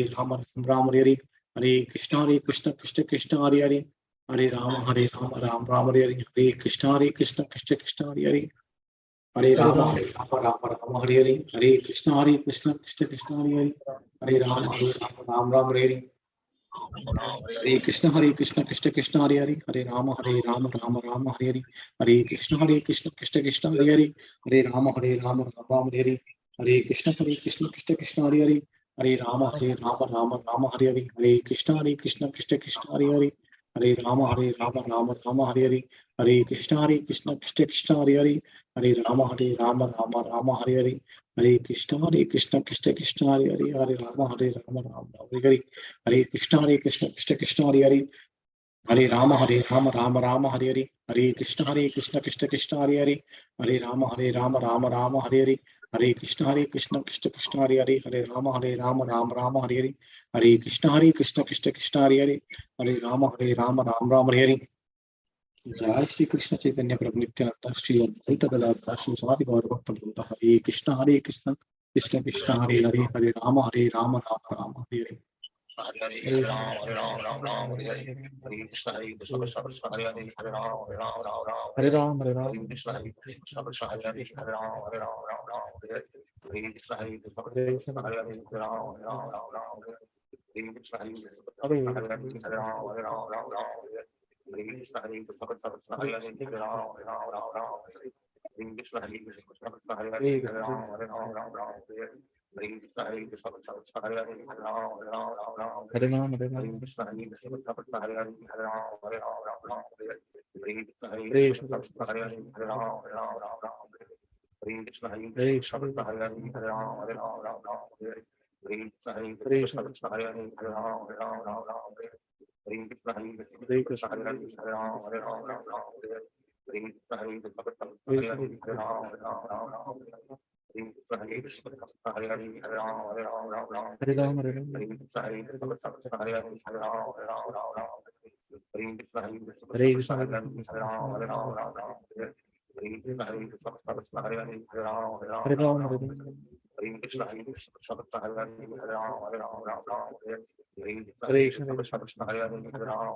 Hare Rama Rama Hare Hare, Hare Krishna Krishna Hare Hare, Hare Rama Rama Hare Hare, Hare Krishna Krishna Hare Hare, Hare Rama Rama Hare Hare, Hare Krishna Krishna Hare Hare, Hare Rama Rama Hare Hare, Hare Krishna Krishna Hare Hare, Hare Rama Rama Hare Hare, Hare Krishna Krishna Hare Hare, Hare Rama Rama Hare Hare, Hare Krishna Krishna Hare Hare, Hare Rama Rama Hare Hare, Hare Krishna Krishna Hare Hare, Hare Rama Rama Hare Hare, Hare Krishna Krishna Hare Hare, Hare Rama Rama Hare Hare, Hare Krishna Krishna Hare Hare, Hare Rama Hare Hare, Hare Krishna Krishna Hare Hare, Hare Rama Rama Hare Hare, Hare Krishna Krishna Hare Hare, Hare Rama Rama Hare Hare, Hare Krishna Krishna Hare Hare, Hare Rama Rama Hare Hare, Hare Krishna Krishna Hare Hare, Hare Rama Rama Hare Hare, जय श्री कृष्ण चैतन्य प्रभु नित्यानंद श्री अद्वैत गदाधर श्रीवासादि गौर भक्तवृंद, हरे कृष्ण कृष्ण कृष्ण हरे हरे, हरे Ram Ram Ram Hare Hare. Hare Hare, Hare Ram, Ram, Ram, Hare Hare. Hare Krishna, Hare Krishna, Krishna Krishna, Hare Hare, Hare Ram, Ram, Ram, Hare Hare Hare. Ram, Hare Ram. Hare Krishna, Hare Krishna, Krishna Krishna, Hare Hare, Hare Ram, Ram, Hare Hare. Hare Krishna, Hare Krishna, Hare Krishna Krishna, Krishna, Hare Hare, Hare Ram, Ram, Hare Hare. Hare Krishna, Hare Krishna, Hare Hare Hare, Krishna, Hare Ram, Ram, Hare Hare. Hare Krishna, Hare Krishna, Krishna Krishna, Hare Hare, Hare Ram, Ram, Hare Hare. Hare Krishna, Hare Krishna, Krishna Krishna, Hare Hare, Hare Hare Krishna, Ram, Ram, Hare Hare. Hare Krishna, Hare Krishna, Krishna Krishna, Hare Hare, Hare Ram, Ram, Hare Hare Hare. Ram, Hare Hare Ram. Krishna, Hare Krishna, Krishna Krishna, Hare Hare, Hare Ram, Ram, Hare Hare. Hare Krishna, Hare Hare Krishna, Krishna, Krishna Krishna, Hare Hare, Hare Ram, Ram, Hare Hare. Hare Krishna, Hare Hare Krishna, Krishna, Krishna Krishna, Hare Hare, Hare Ram, Ram, Hare Hare. Hare Krishna, Hare Krishna, Hare Krishna Krishna, Krishna, Hare Hare, Hare Ram, Ram, Hare Hare. Hare Krishna, Hare Krishna, Hare Krishna Krishna, Krishna, Hare Hare, Hare Ram, Ram, Hare Hare. Hare Krishna, Hare Krishna, Krishna Krishna, Hare Hare Hare, Krishna, Hare Ram, Ram, Hare Hare. Hare Krishna, Hare Krishna, Krishna Hare Hare, Hare Ram, Ram, Hare Hare Hare. Ram, Hare Hare Ram. Krishna, Hare Krishna, Krishna Krishna, Hare Hare, Hare Ram, Ram, Hare Hare. Hare Krishna, Hare Krishna, Krishna Hare Krishna, Krishna, Hare Hare Hare, Krishna, Hare Ram,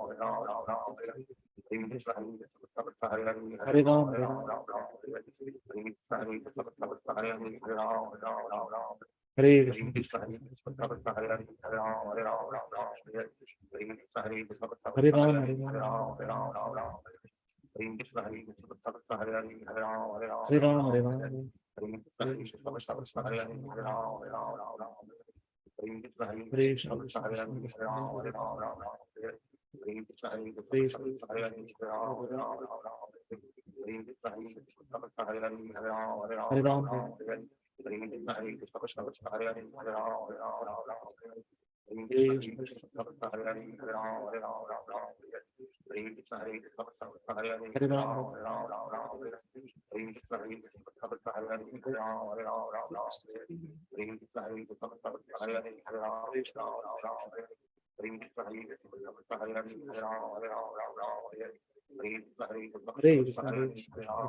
Hare Hare. Hare Krishna, Hare Krishna, Krishna Krishna, Hare Hare, Hare Ram, Hare Ram, Hare Hare Hare. Ram. Hare Krishna, Hare Krishna, Krishna Krishna, Hare Hare, Hare Ram, Hare Hare. Hare Krishna, Hare Hare Krishna, Krishna, Hare Krishna Krishna, Krishna, Hare Hare, Hare Ram, Hare Hare. Hare Krishna, Hare Krishna, Krishna Krishna, Hare Hare, Hare Hare Ram, Ram, Hare Ram. Hare Hare. Hare Krishna, Hare Krishna, Krishna Krishna, Hare Hare, Hare Ram, Hare Hare. Hare Hare Krishna, Krishna, Hare Krishna, Krishna Krishna, Hare Hare, Hare Ram, Hare Hare. Hare Krishna, Hare Krishna, Krishna Hare Krishna, Hare Ram, Hare, Hare Hare Ram. Ram, Hare Hare. Hare Krishna, Hare Krishna, Krishna Krishna, Hare Hare, Hare Ram, Hare Ram, Hare Hare Hare. Ram. Hare Krishna, Hare Krishna, Krishna Krishna, Hare Hare, Hare Ram, Hare Hare. Hare Krishna, Hare Hare Krishna, Krishna, Krishna Krishna, Krishna Hare Hare, Krishna, Hare Krishna Ram, Hare Hare Ram. Hare. Hare Krishna, Hare Krishna, Hare Krishna Krishna, Krishna, Krishna Hare Hare, Krishna, Hare Ram, Hare Ram. Hare Hare. Hare Krishna, Hare Krishna, Krishna Krishna, Hare Hare, Hare Ram, Hare Ram, Hare Hare Hare. Hare Krishna, Hare Krishna, Krishna Krishna, Hare Hare, Hare Ram, Hare Hare. Hare Krishna, Hare Krishna, Krishna Krishna, Hare Hare, Hare Ram, Hare Hare. Hare Krishna, Hare Krishna, Krishna Krishna, Hare Hare, Hare Hare Ram, Ram, Hare Hare Hare. Hare Krishna, Hare Krishna, Krishna Krishna, Hare Hare, Hare Ram, Hare Hare. Hare Krishna, Hare Krishna, Krishna Krishna, Hare Hare, Hare Ram, Hare Hare. Hare Krishna, Hare Krishna, Krishna Krishna, Hare Hare,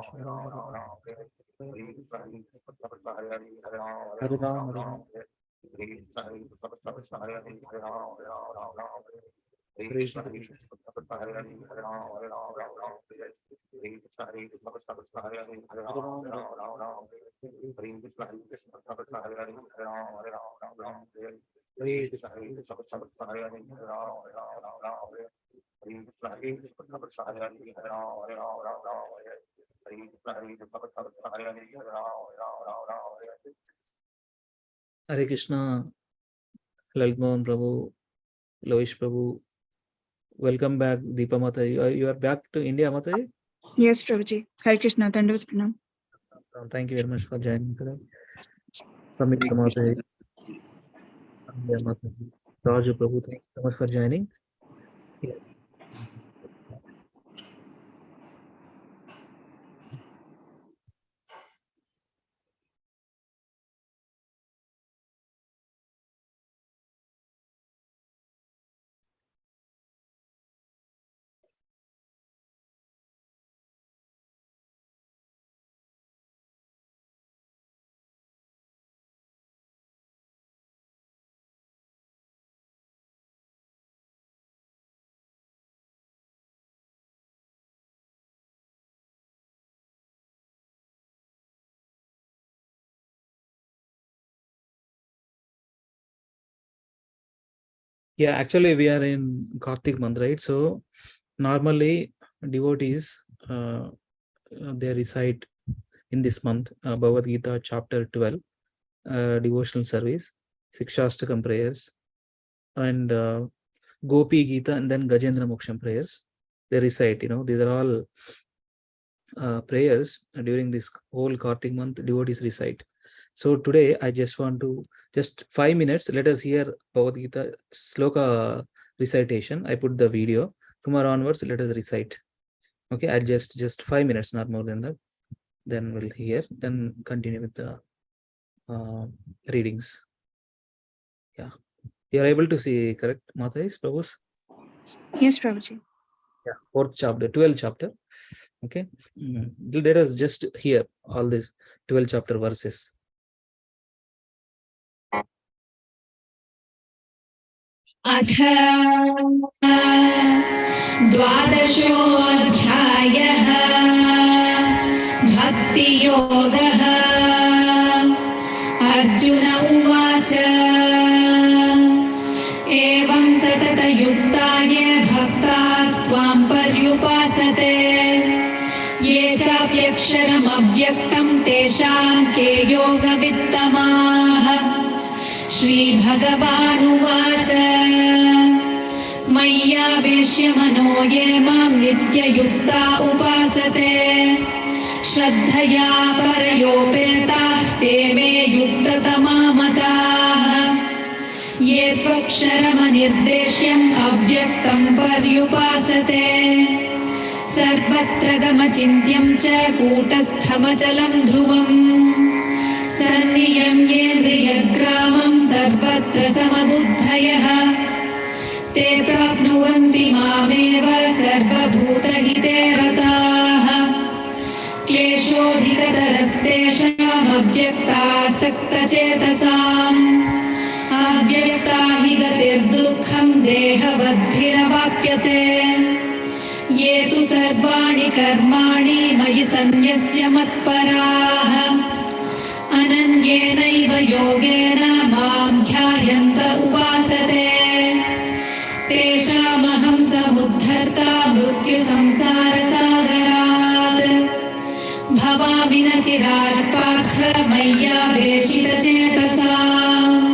Hare Ram, Hare Hare. Hare Krishna, Hare Krishna, Krishna Hare Krishna, Krishna, Hare Hare Hare, Krishna, Hare Krishna Ram, Krishna, Hare Ram. Hare Hare. Hare Krishna, Hare Krishna, Krishna Krishna, Hare Hare, Hare Ram, Hare Ram, Hare Ram. Hare. Hare Krishna, Hare Krishna, Krishna Krishna, Hare Hare, Hare Ram, Hare. Hare Hare Krishna, Krishna, Hare Krishna. Krishna, Krishna Krishna, Hare Hare, Hare Ram, Hare. Hare Krishna, Hare Krishna, Krishna Krishna, Hare Hare, Hare Hare Ram, Ram, Hare Ram. Hare. Hare Krishna, Hare Krishna, Krishna Krishna, Hare Hare, Hare Ram, Hare. Hare Hare Krishna, Hare Krishna, Krishna Krishna, Hare Hare, Hare Ram, Hare. Hare Krishna, Hare Krishna, Krishna Krishna, Hare Hare, Hare Ram, Hare. Hare Krishna, Hare Krishna, Krishna Krishna, Hare Hare, Hare Ram, Hare. Hare Krishna, Lalit Mohan Prabhu, Loish Prabhu. Welcome back, Deepa Mataji. You are back to India, Mataji? Yes, Prabhuji. Hare Krishna. Dandavat Pranam. Thank you very much for joining today. Samita Mataji, Amya Mataji, Raju Prabhu, thank you so much for joining. Yes. Yeah, actually, we are in Kartik month, right? So, normally, devotees they recite in this month Bhagavad Gita chapter 12, devotional service, Sikshastakam prayers, and Gopi Gita, and then Gajendra Moksham prayers. They recite, these are all prayers during this whole Kartik month, devotees recite. So today I just want to, just 5 minutes, let us hear Bhagavad Gita sloka recitation. I put the video. Tomorrow onwards, let us recite. Okay, I'll just 5 minutes, not more than that. Then we'll hear, then continue with the readings. Yeah. You are able to see, correct, Matais, Prabhus? Yes, Prabhuji. Yeah, 4th chapter, 12th chapter. Okay. Let us just hear all these 12 chapter verses. अथ द्वादशोऽध्यायः भक्तियोगः। अर्जुन उवाच एवं सततयुक्ता ये भक्तास्त्वां पर्युपासते ये चाप्यक्षरमव्यक्तं तेषां के योगवित्तमाः। श्रीभगवानुवाच मय्यावेश्य मनो ये मां नित्ययुक्ता उपासते श्रद्धया परयोपेताः ते मे युक्ततमा मताः। ये त्वक्षरमनिर्देश्यम् अव्यक्तं पर्युपासते सर्वत्र गमचिन्त्यं च कूटस्थमचलं ध्रुवम् सन्नियम्येन्द्रियग्रामं सर्वत्र समबुद्धयः ते प्राप्नुवन्ति मामेव सर्वभूतहिते रताः। क्लेशोऽधिकतरस्तेषामव्यक्तासक्तचेतसाम् अव्यक्ता हि गतिर्दुःखं देहवद्भिरवाप्यते। ये तु सर्वाणि कर्माणि मयि सन्न्यस्य मत्पराः अनन्येनैव योगेन मां ध्यायन्त उपासते तेषामहं समुद्धर्ता मृत्युसंसारसागरात्। भवामि न चिरात् पार्थ मय्यावेशितचेतसाम्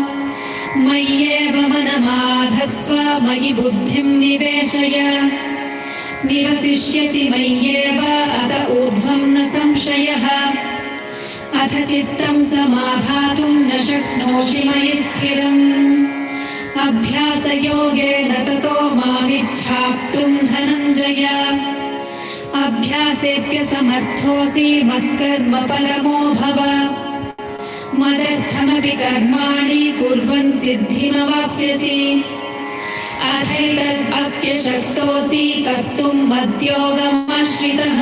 मय्येव मनमाधत्स्व मयि बुद्धिं निवेशय निवसिष्यसि मय्येव अत ऊर्ध्वं न संशयः। अथ चित्तं समाधातुं न शक्नोषि मयि स्थिरम् अभ्यासयोगेन ततो मामिच्छाप्तुं धनञ्जय। अभ्यासेऽप्यसमर्थोऽसि मत्कर्म परमो भव मदर्थमपि कर्माणि कुर्वन् सिद्धिमवाप्स्यसि। अथैतदप्यशक्तोऽसि कर्तुं मद्योगमाश्रितः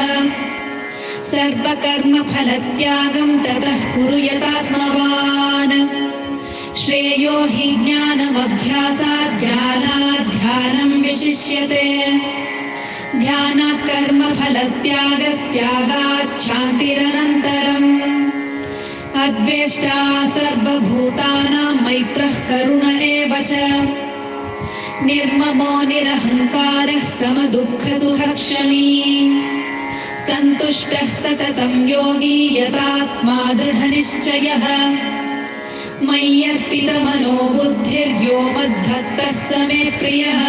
सर्वकर्मफलत्यागं ततः कुरु यतात्मवान्। श्रेयो हि ज्ञानमभ्यासात् ध्यानात् ध्यानं विशिष्यते ध्यानात् कर्मफलत्यागस्त्यागात् शान्तिरनन्तरम्। अद्वेष्टा सर्वभूतानां मैत्रः करुण एव च निर्ममो निरहङ्कारः समदुःखसुखक्षमी सन्तुष्टः सततं योगी यतात्मा दृढनिश्चयः। मय्यर्पितमनो बुद्धिर्यो मद्भक्तः स मे प्रियः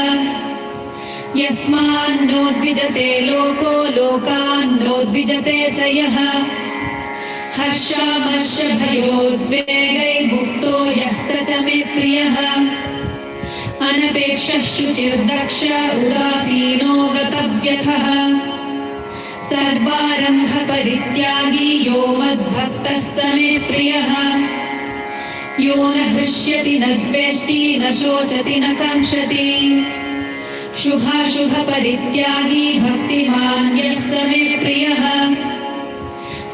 यस्मान्नो द्विजते लोको लोकान्नो द्विजते च यः। हर्षामर्षभयोद्वेगैर्मुक्तो यः स च मे प्रियः अनपेक्षः शुचिर्दक्ष उदासीनो गतव्यथः सर्वारम्भपरित्यागी यो मद्भक्तः स मे प्रियः यो न हृष्यति न द्वेष्टि न शोचति न काङ्क्षति शुभाशुभपरित्यागी भक्तिमान् यः स मे प्रियः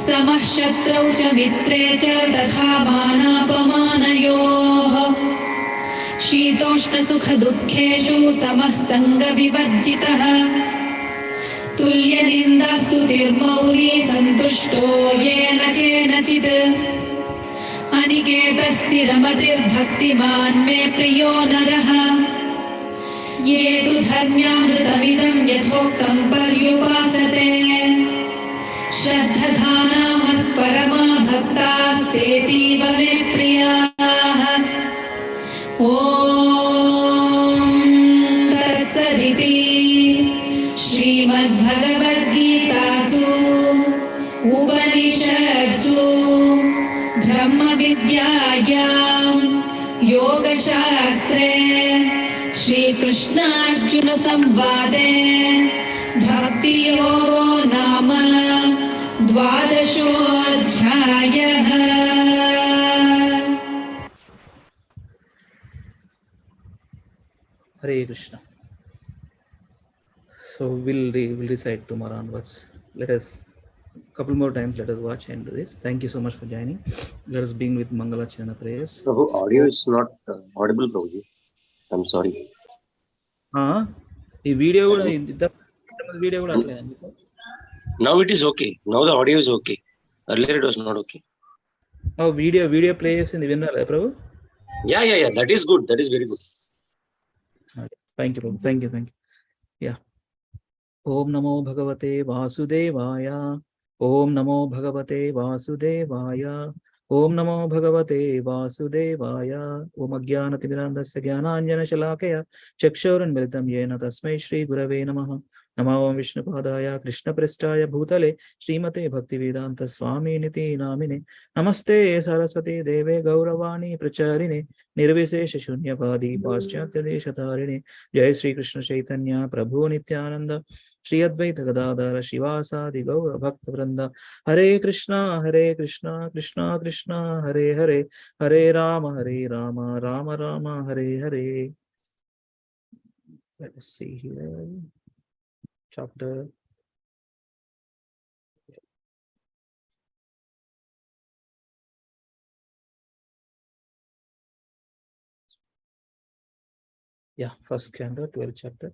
समः शत्रौ च मित्रे च तथा मानापमानयोः शीतोष्णसुखदुःखेषु समः सङ्गविवर्जितः तुल्यनिन्दास्तुतिर्मौली सन्तुष्टो येन केनचित् अनिकेतस्थिरमतिर्भक्तिमान् मे प्रियो नरः। ये तु धर्म्यामृतमिदं यथोक्तं पर्युपासते श्रद्धधाना मत्परमा भक्तास्तेतीव मे प्रियाः। ॐ तत्सदिति श्रीमद्भगवद्गीतासु उपनिषत्सु ब्रह्मविद्यायां योगशास्त्रे श्रीकृष्णार्जुनसंवादे भक्तियोगो नाम 12ोऽध्यायः। Hare Krishna. So we'll recite tomorrow onwards. Let us couple more times. Let us watch and do this. Thank you so much for joining. Let us begin with Mangalachana prayers. Prabhu, audio is not audible, Prabhuji. I'm sorry. ఈ video కూడా video కూడా అట్లే ఎందుకు? Now it is okay. Now the audio is okay. Earlier it was not okay. Video play చేసింది విన్నారా Prabhu? Yeah. That is good. That is very good. Thank you Prabhu. Thank you. Yeah. ఓం నమో భగవతే వాసుదేవాయ. ఓం నమో భగవతే వాసుదేవాయ. ఓం నమో భగవతే వాసుదేవాయ. ఓం అజ్ఞానతిమిరాంధస్య జ్ఞానాంజనశలాకయ చక్షురున్మిలితం యేన తస్మై శ్రీ గురవే నమః. నమో విష్ణుపాదాయ కృష్ణప్రస్థాయ భూతలే శ్రీమతే భక్తివేదాంత స్వామినితి నామినే. నమస్తే సరస్వతి దేవే గౌరవాణి ప్రచారిణే నిర్విశేష శూన్యవాది పాశ్చాత్య దేశతారిణే. జయ శ్రీకృష్ణ చైతన్య ప్రభు నిత్యానంద శ్రీ అద్వైత గదాధర శివాసాది గౌర భక్త వృంద. Hare Krishna Krishna Krishna Hare Hare. Hare Rama Rama Rama Hare Hare. Let's see here. Chapter first canto, 12th chapter.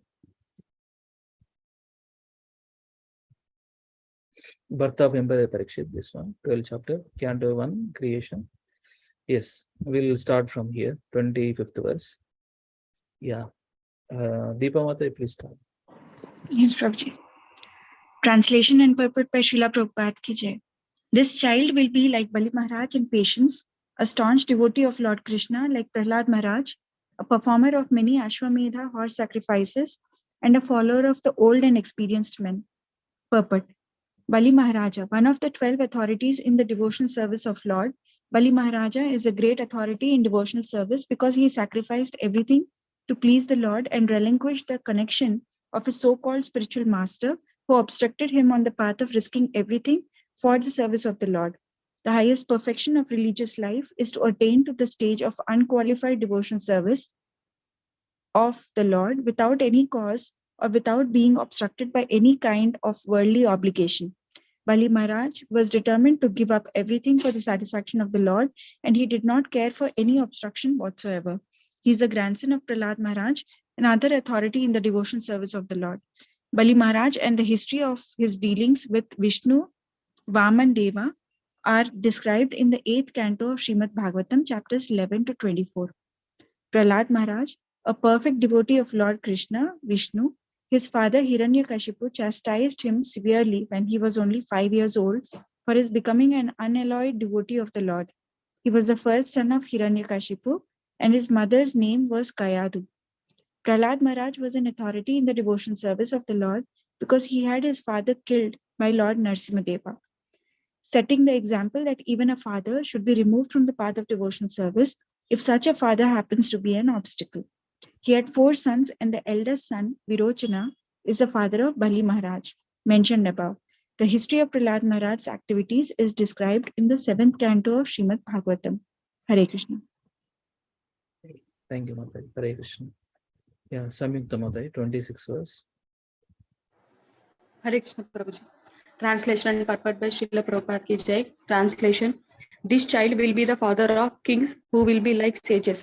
Birth of Emperor Parikshit, this one, 12th chapter, canto 1, creation. Yes, we'll start from here, 25th verse. Deepa Mata, please start. Yes, Prabhuji. Translation and purport by Srila Prabhupada ki jai. This child will be like Bali Maharaj in patience, a staunch devotee of Lord Krishna like Prahlad Maharaj, a performer of many Ashwamedha horse sacrifices, and a follower of the old and experienced men. Purport. Bali Maharaja, one of the 12 authorities in the devotional service of Lord. Bali Maharaja is a great authority in devotional service because he sacrificed everything to please the Lord and relinquished the connection of his so-called spiritual master who obstructed him on the path of risking everything for the service of the Lord. The highest perfection of religious life is to attain to the stage of unqualified devotional service of the Lord without any cause or without being obstructed by any kind of worldly obligation. Bali Maharaj was determined to give up everything for the satisfaction of the Lord, and he did not care for any obstruction whatsoever. He is the grandson of Prahlad Maharaj, another authority in the devotional service of the Lord. Bali Maharaj and the history of his dealings with Vishnu, Vaman Deva are described in the 8th canto of Srimad Bhagavatam, chapters 11 to 24. Prahlad Maharaj, a perfect devotee of Lord Krishna, Vishnu, his father Hiranyakashipu chastised him severely when he was only 5 years old for his becoming an unalloyed devotee of the Lord. He was the first son of Hiranyakashipu, and his mother's name was Kayadu. Prahlad Maharaj was an authority in the devotional service of the Lord because he had his father killed by Lord Narasimhadeva, setting the example that even a father should be removed from the path of devotional service if such a father happens to be an obstacle. He had 4 sons, and the eldest son, Virochana, is the father of Bali Maharaj, mentioned above. The history of Prahlad Maharaj's activities is described in the 7th canto of Srimad Bhagavatam. Hare Krishna. Thank you, Mataji. Hare Krishna. Samyukta Mataji, 26th verse. Hare Krishna Prabhuji. Translation and purport by Srila Prabhupada ki jai. Translation. This child will be the father of kings who will be like sages.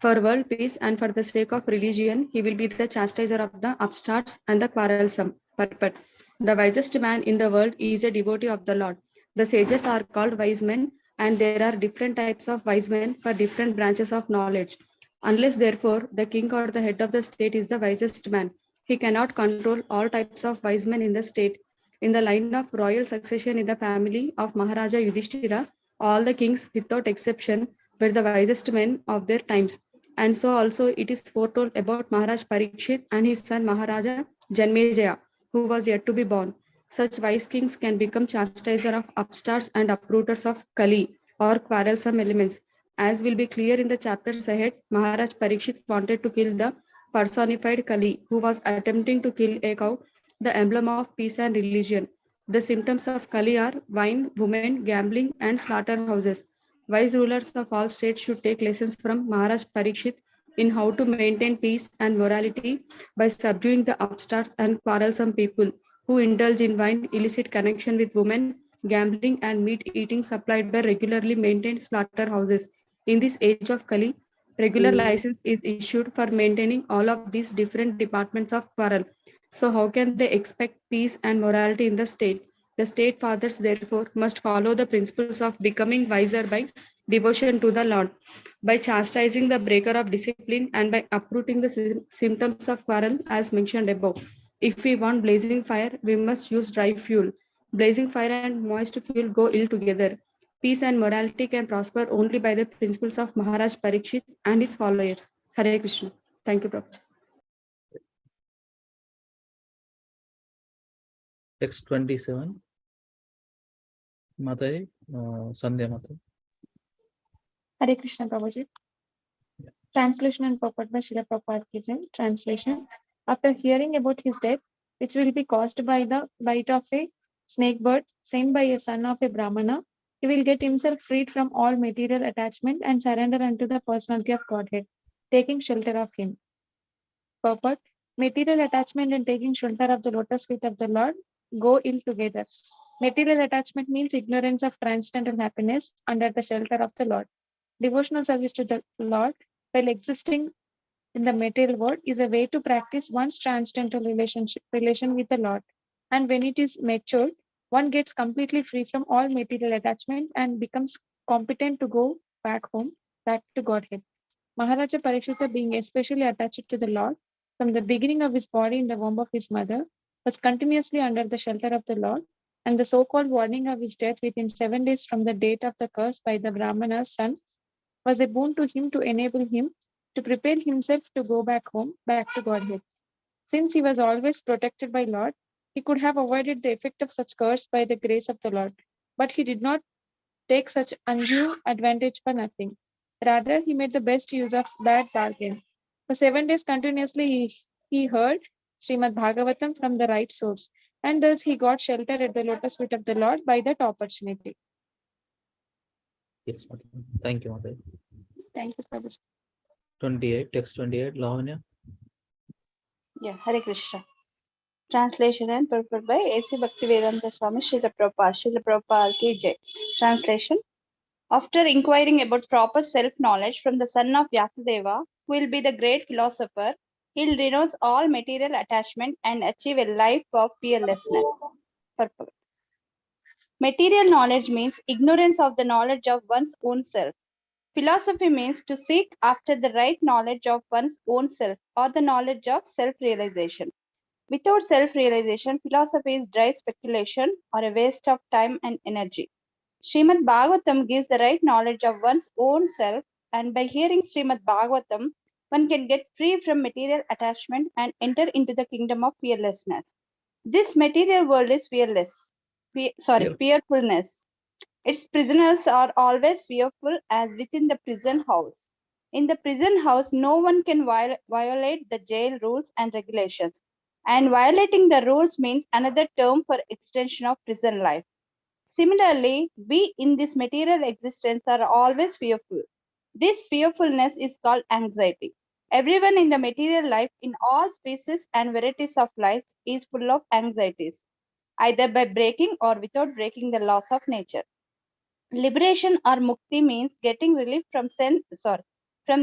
For world peace and for the sake of religion, he will be the chastiser of the upstarts and the quarrelsome. Purport. The wisest man in the world is a devotee of the Lord. The sages are called wise men, and there are different types of wise men for different branches of knowledge. Unless, therefore, the king or the head of the state is the wisest man, he cannot control all types of wise men in the state. In the line of royal succession in the family of Maharaja Yudhishthira, all the kings without exception were the wisest men of their times. And so also it is foretold about Maharaj Parikshit and his son Maharaja Janmejaya, who was yet to be born. Such wise kings can become chastiser of upstarts and uprooters of Kali or quarrelsome elements. As will be clear in the chapters ahead, Maharaj Parikshit wanted to kill the personified Kali, who was attempting to kill a cow, the emblem of peace and religion. The symptoms of Kali are wine, women, gambling, and slaughterhouses. Wise rulers of all states should take lessons from Maharaj Parikshit in how to maintain peace and morality by subduing the upstarts and quarrelsome people who indulge in wine, illicit connection with women, gambling, and meat eating supplied by regularly maintained slaughterhouses. In this age of Kali, regular license is issued for maintaining all of these different departments of quarrel. So how can they expect peace and morality in the state? The state fathers therefore must follow the principles of becoming wiser by devotion to the Lord, by chastising the breaker of discipline, and by uprooting the symptoms of quarrel as mentioned above. If we want blazing fire, we must use dry fuel. Blazing fire and moist fuel go ill together. Peace and morality can prosper only by the principles of Maharaj Parikshit and his followers. Hare Krishna. Thank you, Prabhupada. Text 27. Mataji, Sandhya Mataji. Hare Krishna Prabhuji. Translation and purport by Srila Prabhupada Ki Jai. Translation. After hearing about his death, which will be caused by the bite of a snake bird sent by a son of a Brahmana, he will get himself freed from all material attachment and surrender unto the personality of Godhead, taking shelter of him. Purport. Material attachment and taking shelter of the lotus feet of the Lord go ill together. Material attachment means ignorance of transcendental happiness under the shelter of the Lord. Devotional service to the Lord, while existing in the material world, is a way to practice one's transcendental relation with the Lord. And when it is matured, one gets completely free from all material attachment and becomes competent to go back home, back to Godhead. Maharaja Parikshita, being especially attached to the Lord from the beginning of his body in the womb of his mother, was continuously under the shelter of the Lord, and the so-called warning of his death within 7 days from the date of the curse by the Brahmana's son was a boon to him to enable him to prepare himself to go back home, back to Godhead. Since he was always protected by Lord, he could have avoided the effect of such curse by the grace of the Lord. But he did not take such undue advantage for nothing. Rather, he made the best use of that bargain. For 7 days continuously, he heard Srimad Bhagavatam from the right source, and thus he got shelter at the lotus feet of the Lord by that opportunity. Yes, Mataji. Thank you, Mataji. Thank you, Prabhuji. 28, text 28, Lavanya. Yeah, Hare Krishna. Translation and purport by A.C. Bhaktivedanta Swami Srila Prabhupada Ki Jai. Translation. After inquiring about proper self-knowledge from the son of Vyasadeva, who will be the great philosopher, he'll renounce all material attachment and achieve a life of fearlessness. Purport. Material knowledge means ignorance of the knowledge of one's own self. Philosophy means to seek after the right knowledge of one's own self or the knowledge of self-realization. Without self-realization, philosophy is dry speculation or a waste of time and energy. Srimad Bhagavatam gives the right knowledge of one's own self, and by hearing Srimad Bhagavatam, one can get free from material attachment and enter into the kingdom of fearlessness. This material world is fearfulness. Its prisoners are always fearful as within the prison house. In the prison house, no one can violate the jail rules and regulations. And violating the rules means another term for extension of prison life. Similarly, we in this material existence are always fearful. This fearfulness is called anxiety. Everyone in the material life, in all species and varieties of life, is full of anxieties, either by breaking or without breaking the laws of nature. Liberation or mukti means getting relief from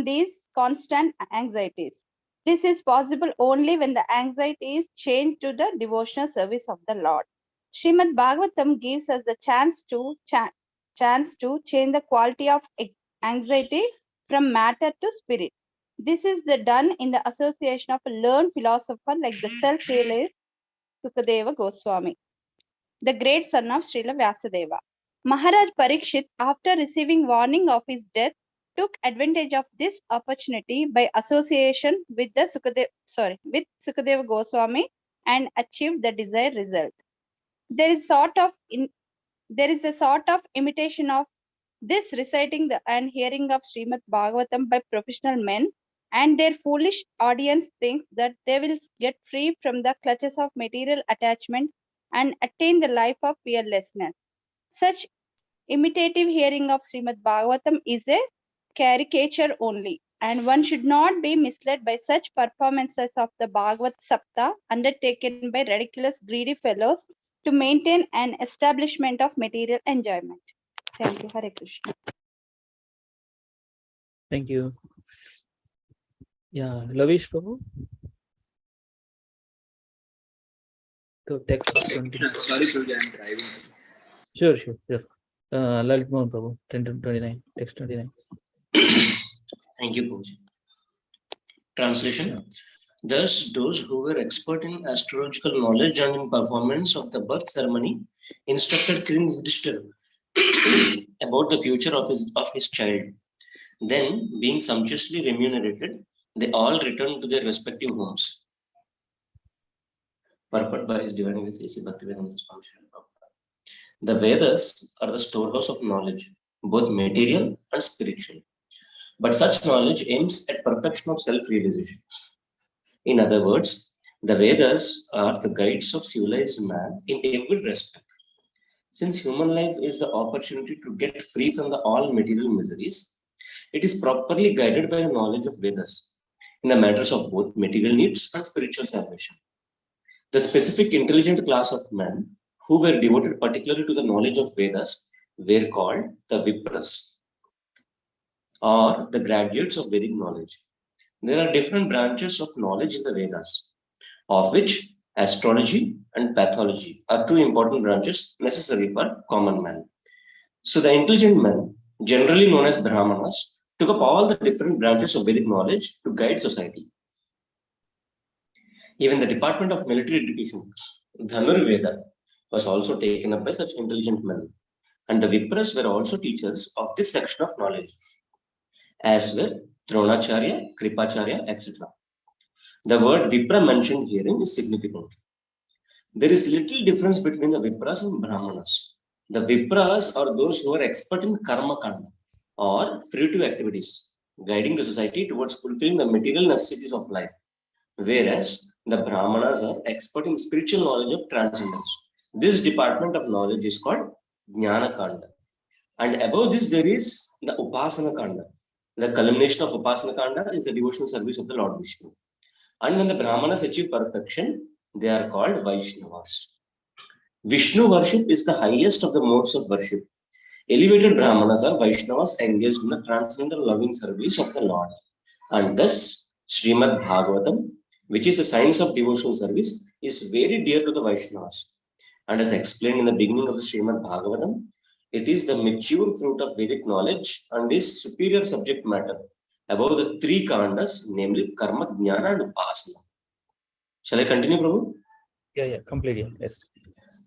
these constant anxieties. This is possible only when the anxiety is changed to the devotional service of the Lord. Srimad Bhagavatam gives us the chance to change the quality of anxiety from matter to spirit. This is done in the association of a learned philosopher like the self-realized Sukadeva Goswami, the great son of Srila Vyasadeva. Maharaj Parikshit, after receiving warning of his death, took advantage of this opportunity by association with Sukadeva Goswami and achieved the desired result. There is a sort of imitation of this reciting and hearing of Srimad Bhagavatam by professional men, and their foolish audience thinks that they will get free from the clutches of material attachment and attain the life of fearlessness. Such imitative hearing of Srimad Bhagavatam is a caricature only, and one should not be misled by such performances of the Bhagavat Sapta undertaken by ridiculous, greedy fellows to maintain an establishment of material enjoyment. Thank you. Hare Krishna. Thank you. Yeah, Lavish Prabhu. To text 20. Sorry, Prabhuji, I'm driving. Sure. Lalit Mohan Prabhu, 10 to 29, text 29. Thank you, Prabhuji. Translation. Thus, those who were expert in astrological knowledge and in performance of the birth ceremony instructed King Yudhishthira about the future of his child. Then, being sumptuously remunerated, they all returned to their respective homes. Purport by His Divine Grace A.C. Bhaktivedanta Swami Srila Prabhupada. The Vedas are the storehouse of knowledge, both material and spiritual. But such knowledge aims at perfection of self-realization. In other words, the Vedas are the guides of civilized man in every respect. Since human life is the opportunity to get free from all material miseries, it is properly guided by the knowledge of Vedas in the matters of both material needs and spiritual salvation. The specific intelligent class of men who were devoted particularly to the knowledge of Vedas were called the Vipras, or the graduates of Vedic knowledge. There are different branches of knowledge in the Vedas, of which astrology and pathology are two important branches necessary for common man. So the intelligent men, generally known as Brahmanas, took up all the different branches of Vedic knowledge to guide society. Even the Department of Military Education, Dhanur Veda, was also taken up by such intelligent men, and the Vipras were also teachers of this section of knowledge, as were Dronacharya, Kripacharya, etc. The word Vipra mentioned herein is significant. There is little difference between the Vipras and Brahmanas. The Vipras are those who are expert in Karma Kanda, or fruitive activities, guiding the society towards fulfilling the material necessities of life, whereas the Brahmanas are expert in spiritual knowledge of transcendence. This department of knowledge is called Jnana Kanda. And above this, there is the Upasana Kanda. The culmination of Upasana Kanda is the devotional service of the Lord Vishnu. And when the Brahmanas achieve perfection, they are called Vaishnavas. Vishnu worship is the highest of the modes of worship. Elevated Brahmanas are Vaishnavas engaged in the transcendental loving service of the Lord. And thus, Srimad Bhagavatam, which is the science of devotional service, is very dear to the Vaishnavas. And as explained in the beginning of the Srimad Bhagavatam, it is the mature fruit of Vedic knowledge and is superior subject matter above the three kandas, namely Karma, Jnana and Upasana. Shall I continue, Prabhu? Yeah, completely. Yes.